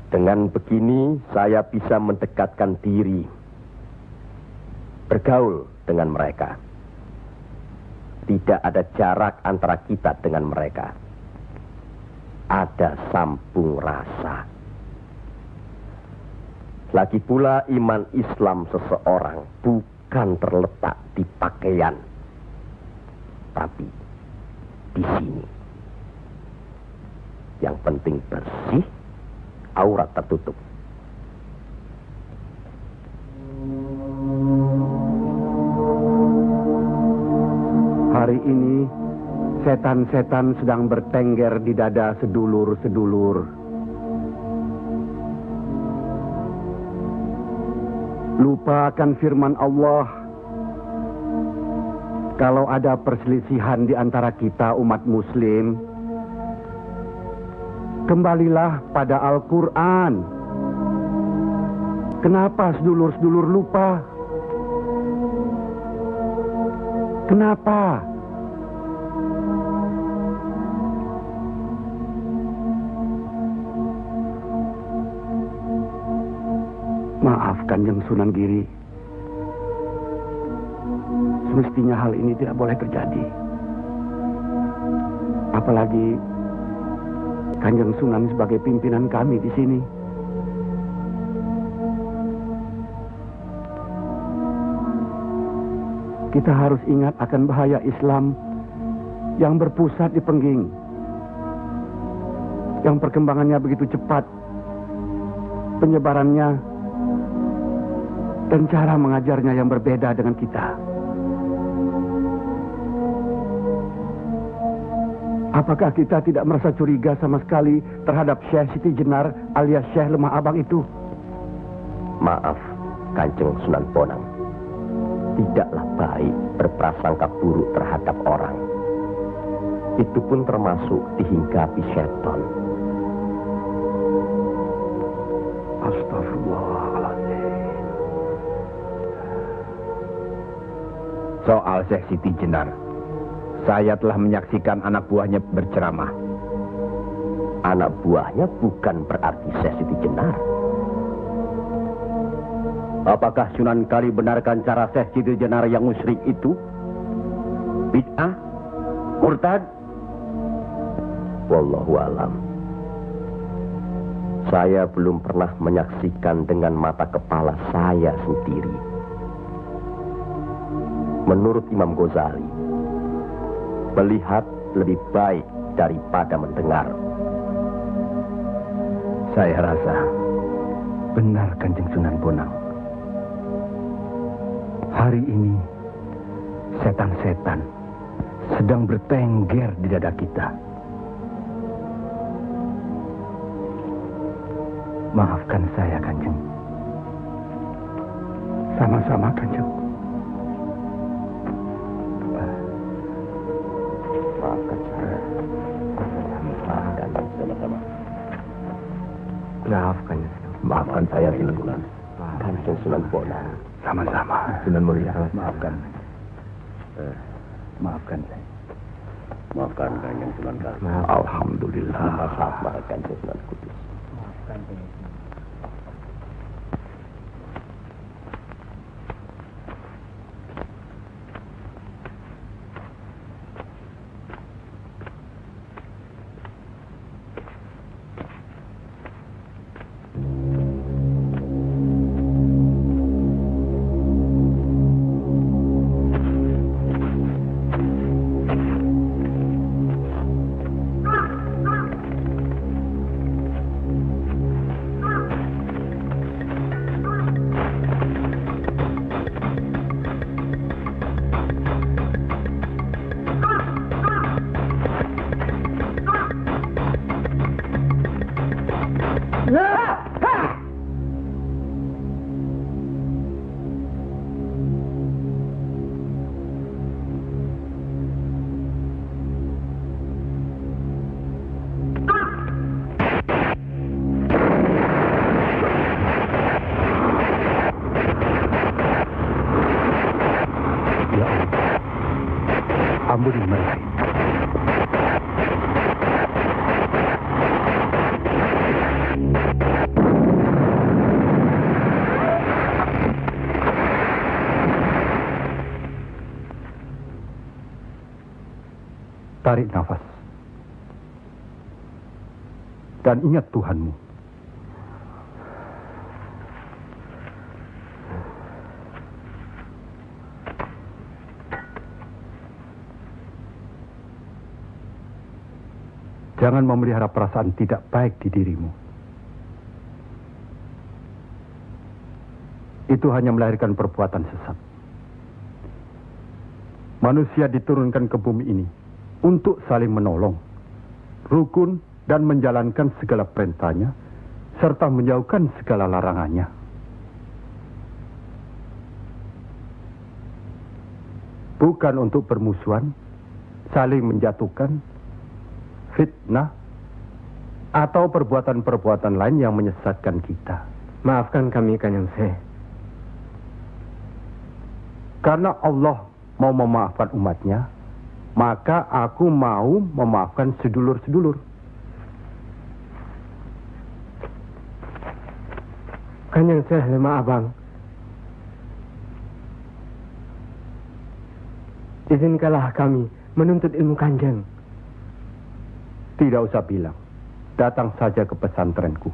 Dengan begini saya bisa mendekatkan diri, bergaul dengan mereka. Tidak ada jarak antara kita dengan mereka. Ada sambung rasa. Lagi pula iman Islam seseorang bukan terletak di pakaian, tapi di sini. Yang penting bersih, aurat tertutup. Hari ini, setan-setan sedang bertengger di dada sedulur-sedulur. Lupa akan firman Allah. Kalau ada perselisihan di antara kita umat muslim, kembalilah pada Al-Quran. Kenapa sedulur-sedulur lupa? Kenapa? Maaf Kanjeng Sunan Giri. Semestinya hal ini tidak boleh terjadi. Apalagi Kanjeng Sunan sebagai pimpinan kami di sini. Kita harus ingat akan bahaya Islam yang berpusat di Pengging, yang perkembangannya begitu cepat, penyebarannya dan cara mengajarnya yang berbeda dengan kita. Apakah kita tidak merasa curiga sama sekali terhadap Syekh Siti Jenar alias Syekh Lemah Abang itu? Maaf, Kanjeng Sunan Bonang. Tidaklah baik berprasangka buruk terhadap orang. Itu pun termasuk dihinggapi setan. Astagfirullahaladzim. Soal Syekh Siti Jenar, saya telah menyaksikan anak buahnya berceramah. Anak buahnya bukan berarti Syekh Siti Jenar. Apakah Sunan Kali benarkan cara Syekh Siti Jenar yang musyrik itu? Bid'ah? Murtad? Wallahu alam. Saya belum pernah menyaksikan dengan mata kepala saya sendiri. Menurut Imam Ghazali, melihat lebih baik daripada mendengar. Saya rasa benar Kanjeng Sunan Bonang. Hari ini setan-setan sedang bertengger di dada kita. Maafkan saya, Kanjeng. Sama-sama, Kanjeng. Maafkan saya. Maafkan sama-sama. Maafkan saya, Sunan. Kanjeng Sunan Bonang. Sama-sama. Sunan Muria. Maafkan. Maafkan saya. Maafkan Kanjeng Sunan Kali. Alhamdulillah. Maafkan Kanjeng Sunan Kudus. Ampuni mereka. Tarik nafas. Dan ingat Tuhanmu. Jangan memelihara perasaan tidak baik di dirimu. Itu hanya melahirkan perbuatan sesat. Manusia diturunkan ke bumi ini untuk saling menolong, rukun, dan menjalankan segala perintahnya, serta menjauhkan segala larangannya. Bukan untuk bermusuhan, saling menjatuhkan, fitnah, atau perbuatan-perbuatan lain yang menyesatkan kita. Maafkan kami, Kanjeng Syekh. Karena Allah mau memaafkan umatnya, maka aku mau memaafkan sedulur-sedulur. Kanjeng Syekh lemah abang. Izinkanlah kami menuntut ilmu Kanjeng. Tidak usah bilang. Datang saja ke pesantrenku.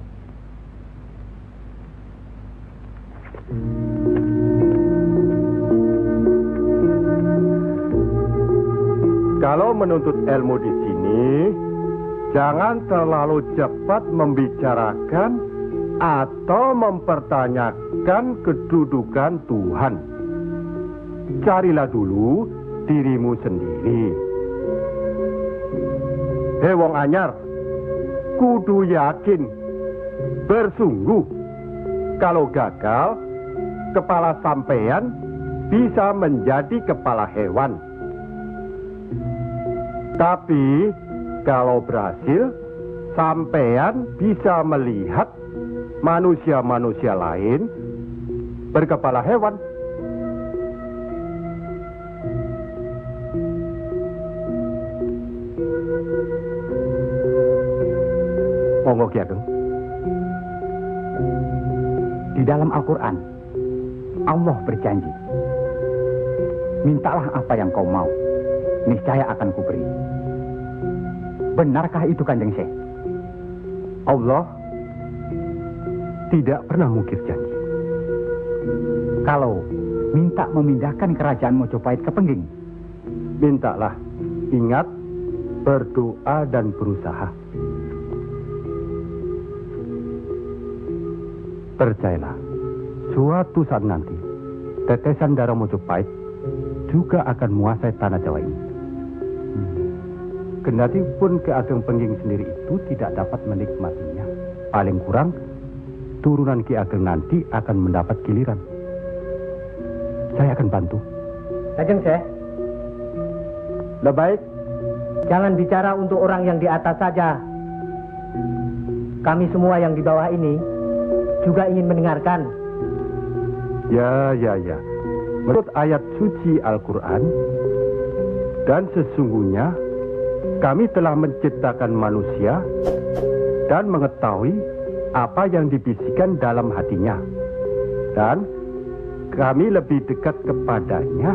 Kalau menuntut ilmu di sini, jangan terlalu cepat membicarakan atau mempertanyakan kedudukan Tuhan. Carilah dulu dirimu sendiri. Hei wong anyar, kudu yakin, bersungguh. Kalau gagal, kepala sampean bisa menjadi kepala hewan. Tapi kalau berhasil, sampean bisa melihat manusia-manusia lain berkepala hewan. Monggo Ki Ageng. Di dalam Al-Quran, Allah berjanji, mintalah apa yang kau mau, niscaya akan kuberi. Benarkah itu Kanjeng Syekh? Allah tidak pernah mungkir janji. Kalau minta memindahkan kerajaan Mojopahit ke Pengging, mintalah. Ingat, berdoa dan berusaha. Percayalah, suatu saat nanti, tetesan darah Mojopahit juga akan menguasai tanah Jawa ini. Kendati pun Ki Ageng Pengging sendiri itu tidak dapat menikmatinya. Paling kurang, turunan Ki Ageng nanti akan mendapat giliran. Saya akan bantu. Kanjeng Syekh, Lebih baik, jangan bicara untuk orang yang di atas saja. Kami semua yang di bawah ini juga ingin mendengarkan. Ya. Menurut ayat suci Al-Quran, dan sesungguhnya kami telah menciptakan manusia dan mengetahui apa yang dibisikkan dalam hatinya. Dan kami lebih dekat kepadanya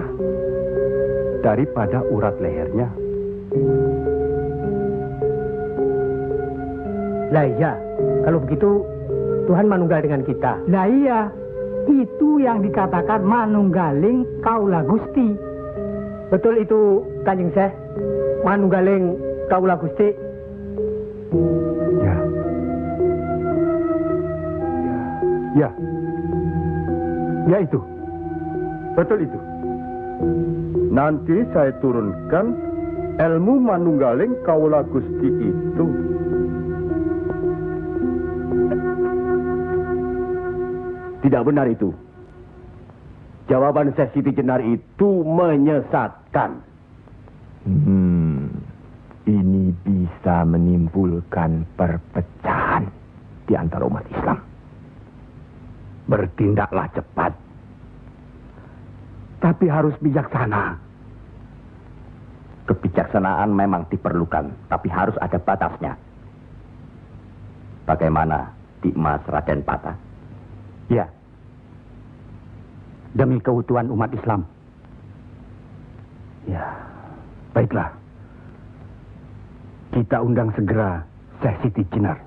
daripada urat lehernya. Lah iya, kalau begitu Tuhan manunggal dengan kita. Lah iya, itu yang dikatakan manunggaling kaula Gusti. Betul itu, Kanjeng Syekh. Manunggaling kaula Gusti. Ya itu. Betul itu. Nanti saya turunkan ilmu manunggaling kaula Gusti itu. Tidak benar itu. Jawaban Syekh Siti Jenar itu menyesatkan. Ini bisa menimbulkan perpecahan di antara umat Islam. bertindaklah cepat. Tapi harus bijaksana. Kebijaksanaan memang diperlukan, tapi harus ada batasnya. Bagaimana, Dimas Raden Patah? Ya. Demi keutuhan umat Islam. Ya, baiklah. Kita undang segera Syekh Siti Jenar.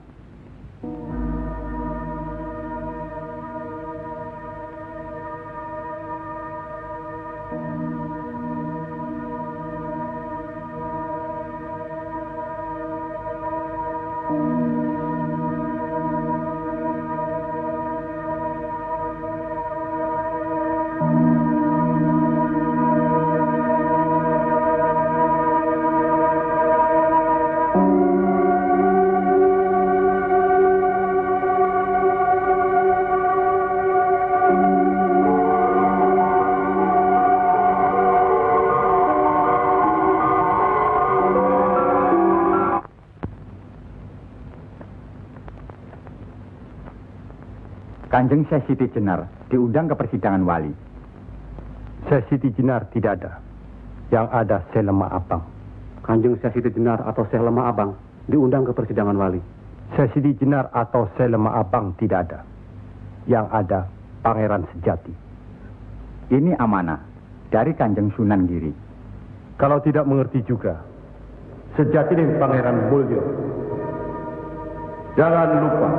Kanjeng Syekh Siti Jenar diundang ke persidangan wali. Syekh Siti Jenar tidak ada. Yang ada Syekh Lemah Abang. Kanjeng Syekh Siti Jenar atau Syekh Lemah Abang diundang ke persidangan wali. Syekh Siti Jenar atau Syekh Lemah Abang tidak ada. Yang ada Pangeran Sejati. Ini amanah dari Kanjeng Sunan Giri. Kalau tidak mengerti juga, Sejati dan Pangeran Mulyo. Jangan lupa.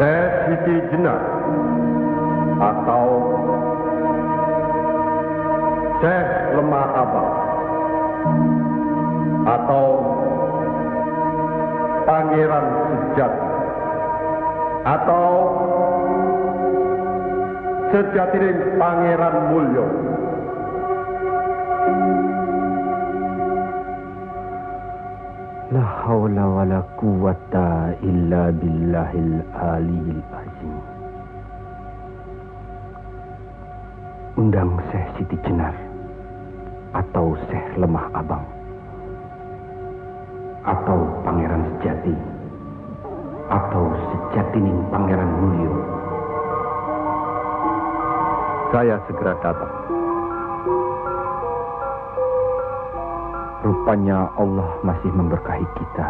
Syekh Siti Jenar atau Syekh Lemah Abang atau Pangeran Sejati atau Sejati dan Pangeran Mulyo. La haula wa la quwata illa billahil aliyil azim. Undang Syekh Siti Jenar atau Syekh Lemah Abang atau Pangeran Sejati atau Sejatining Pangeran Mulyo. Saya segera datang. Rupanya Allah masih memberkahi kita.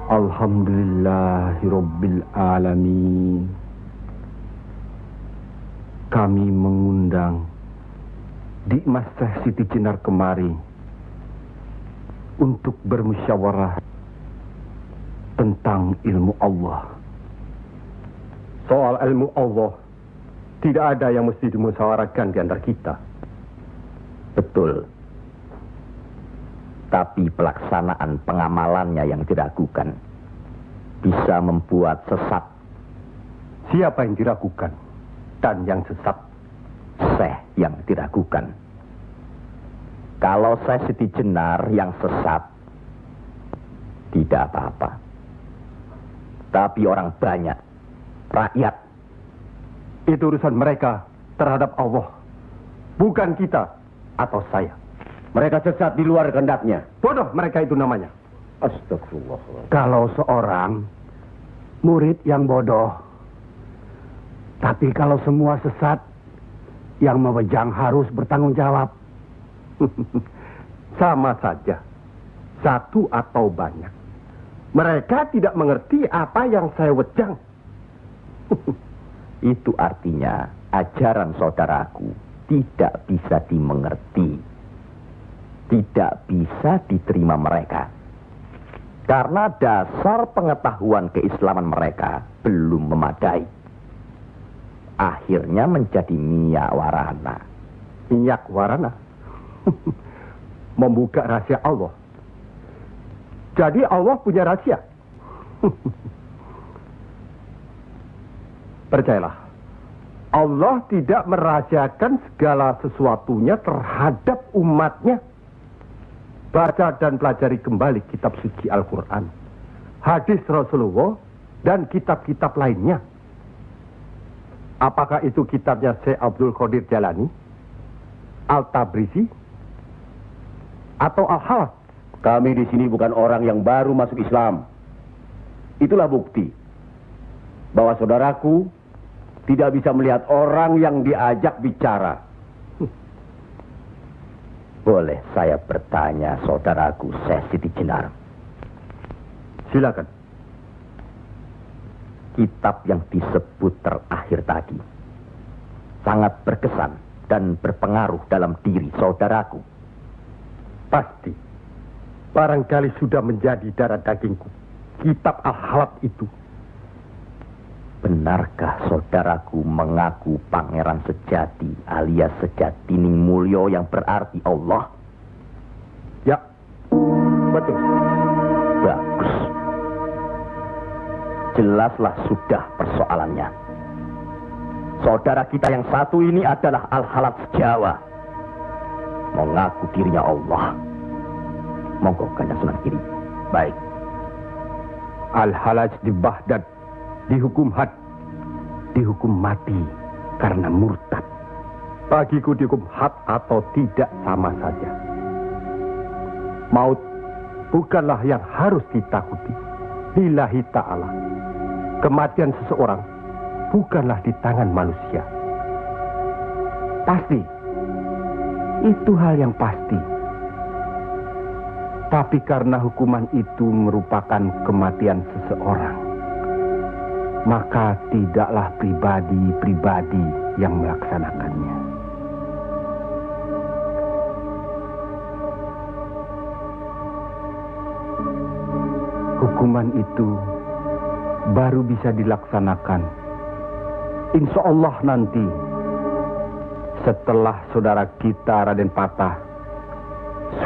Alhamdulillahirabbil alamin. kami mengundang Dimas Syekh Siti Jenar kemari untuk bermusyawarah tentang ilmu Allah. Soal ilmu Allah, tidak ada yang mesti dimusyawarahkan di antara kita. Betul. Tapi pelaksanaan pengamalannya yang diragukan bisa membuat sesat. Siapa yang diragukan dan yang sesat? Syekh yang diragukan. Kalau Syekh Siti Jenar yang sesat, tidak apa-apa. Tapi orang banyak, rakyat, itu urusan mereka terhadap Allah, bukan kita atau saya. Mereka sesat di luar kehendaknya. Bodoh mereka itu namanya. Astagfirullah. Kalau seorang murid yang bodoh, tapi kalau semua sesat, yang memegang harus bertanggung jawab. Sama saja, satu atau banyak. Mereka tidak mengerti apa yang saya wejang. Itu artinya ajaran saudaraku tidak bisa dimengerti. Tidak bisa diterima mereka. Karena dasar pengetahuan keislaman mereka belum memadai. Akhirnya menjadi minyak warana. Minyak warana? Membuka rahasia Allah. Jadi Allah punya rahasia. Percayalah, Allah tidak merahasiakan segala sesuatunya terhadap umatnya. Baca dan pelajari kembali kitab suci Al-Quran, hadis Rasulullah, dan kitab-kitab lainnya. Apakah itu kitabnya Syekh Abdul Qadir Jalani, Al-Tabrizi, atau Al-Halath? Kami di sini bukan orang yang baru masuk Islam. Itulah bukti bahwa saudaraku tidak bisa melihat orang yang diajak bicara. Boleh saya bertanya, saudaraku Syekh Siti Jenar? Silakan. Kitab yang disebut terakhir tadi sangat berkesan dan berpengaruh dalam diri saudaraku. Pasti. Barangkali sudah menjadi darah dagingku. Kitab Al-Halath itu. Benarkah saudaraku mengaku pangeran sejati alias Sejatining Mulyo yang berarti Allah? Ya, betul. Bagus. Jelaslah sudah persoalannya. Saudara kita yang satu ini adalah Al-Halath Jawa. Mengaku dirinya Allah. Monggo Kanjeng Sunan Kiri. Baik. Al-Halath di Baghdad dihukum had, dihukum mati karena murtad. Bagiku dihukum had atau tidak sama saja. Maut bukanlah yang harus ditakuti. Lillahi ta'ala. Kematian seseorang bukanlah di tangan manusia. Pasti. Itu hal yang pasti. Tapi karena hukuman itu merupakan kematian seseorang, maka tidaklah pribadi-pribadi yang melaksanakannya. Hukuman itu baru bisa dilaksanakan, insya Allah nanti, setelah saudara kita Raden Patah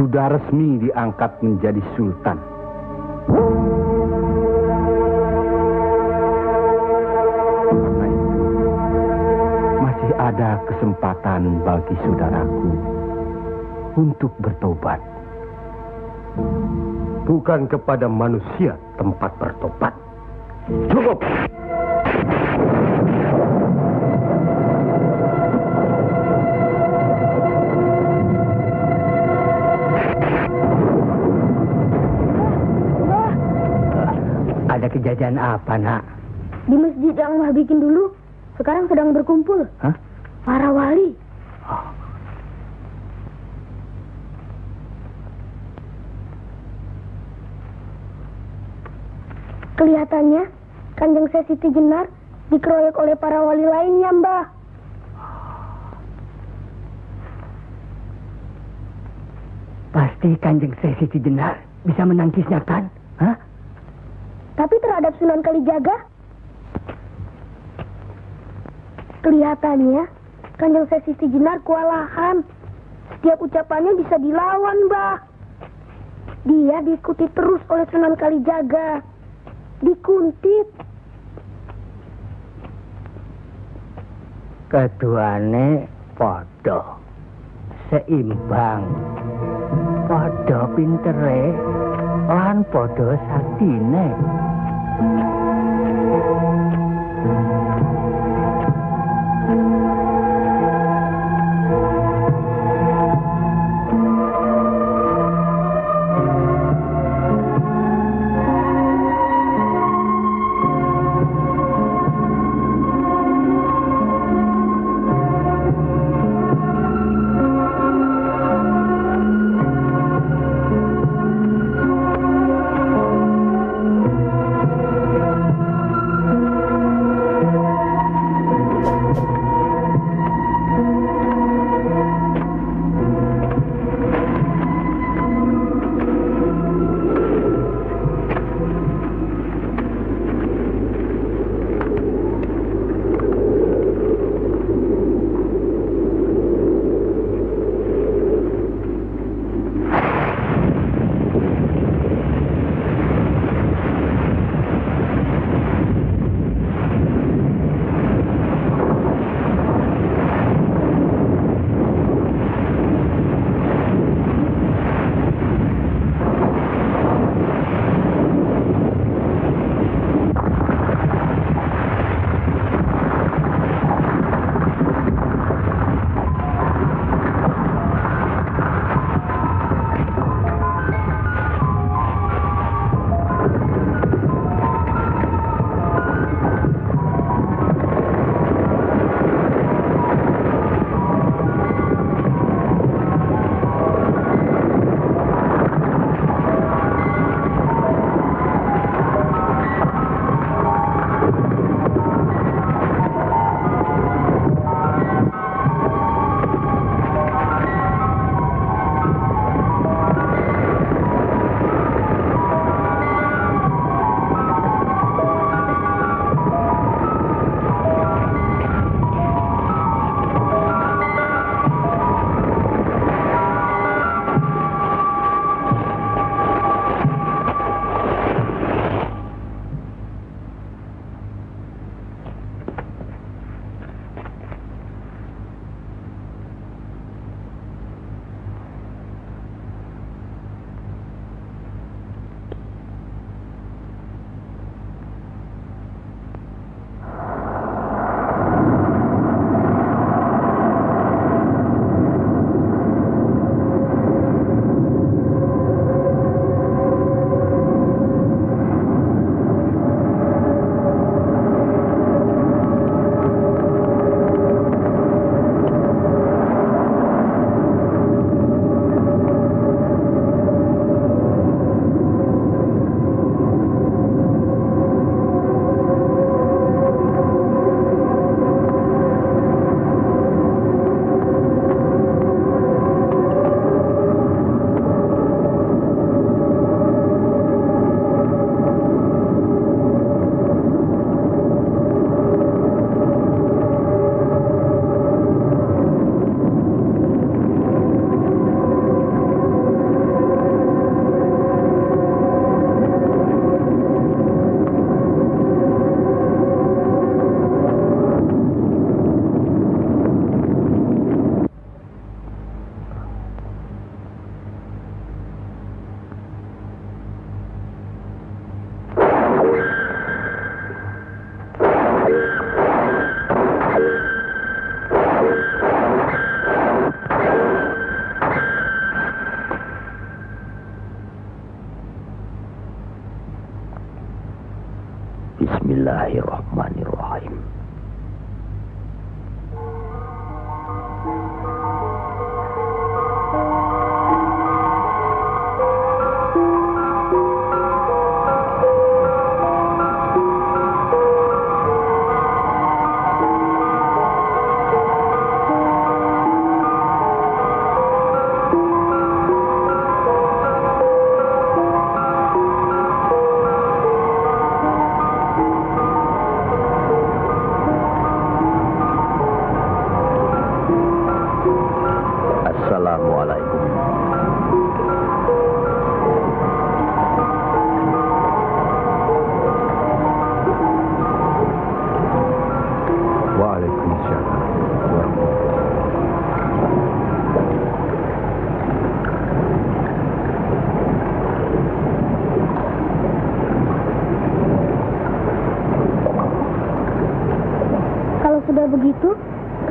sudah resmi diangkat menjadi sultan. Karena itu, masih ada kesempatan bagi saudaraku untuk bertobat. Bukan kepada manusia tempat bertobat. Cukup! Ada kejadian apa, Nak? Di masjid yang Mbah bikin dulu, sekarang sedang berkumpul. Hah? Para wali. Kelihatannya, Kanjeng Syekh Siti Jenar dikeroyok oleh para wali lainnya, Mbah. Pasti Kanjeng Sesi Jenar bisa menangkisnya kan? Hah? Tapi terhadap Sunan Kalijaga, kelihatannya Kanjeng Sesi Jenar kewalahan. Setiap ucapannya bisa dilawan, Mbah. Dia diikuti terus oleh Sunan Kalijaga. Dikuntit. Keduane podo seimbang, podo pintere lan podo saktine.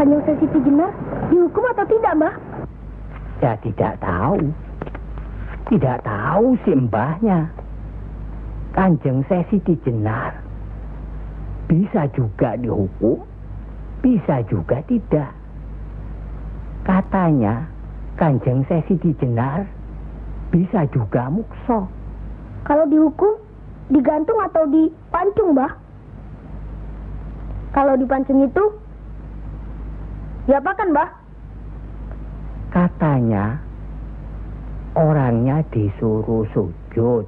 Kanjeng Siti Jenar dihukum atau tidak, Mbah? Ya tidak tahu. Tidak tahu si mbahnya. Kanjeng Siti Jenar bisa juga dihukum, bisa juga tidak. Katanya Kanjeng Siti Jenar bisa juga mukso. Kalau dihukum, digantung atau dipancung, Mbah? Kalau dipancung itu, diapakan, Mbah? Katanya orangnya disuruh sujud.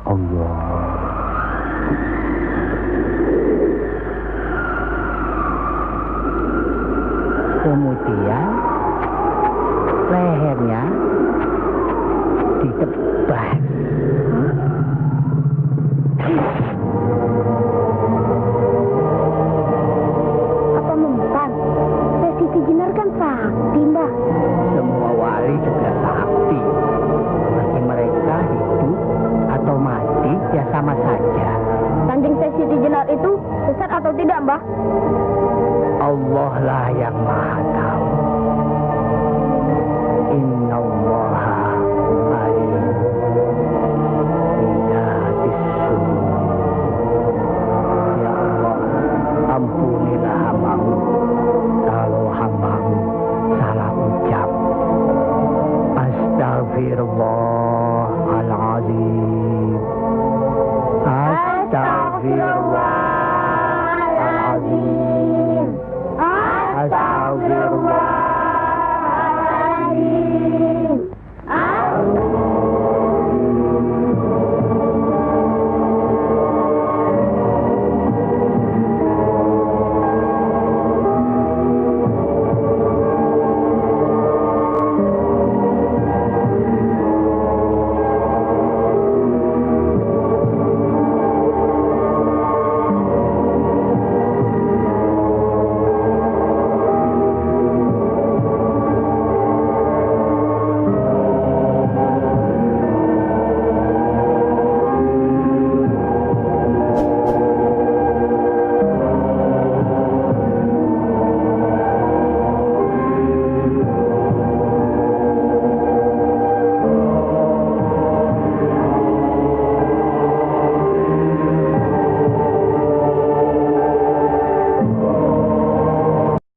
Allah. Kemudian lehernya ditebas. Apa membukan? Siti Jenar kan sakti, Mbah. Semua wali juga sakti. Bagi mereka hidup atau mati ya sama saja. Kanjeng Siti Jenar itu sesat atau tidak, Mbah? Allah lah yang maha tahu. Inna allaha alim bidatis sudur. Ya Allah, ampunilah hambamu kalau hambamu salah ucap. Astagfirullahaladzim. Astagfirullahaladzim. Astagfirullah.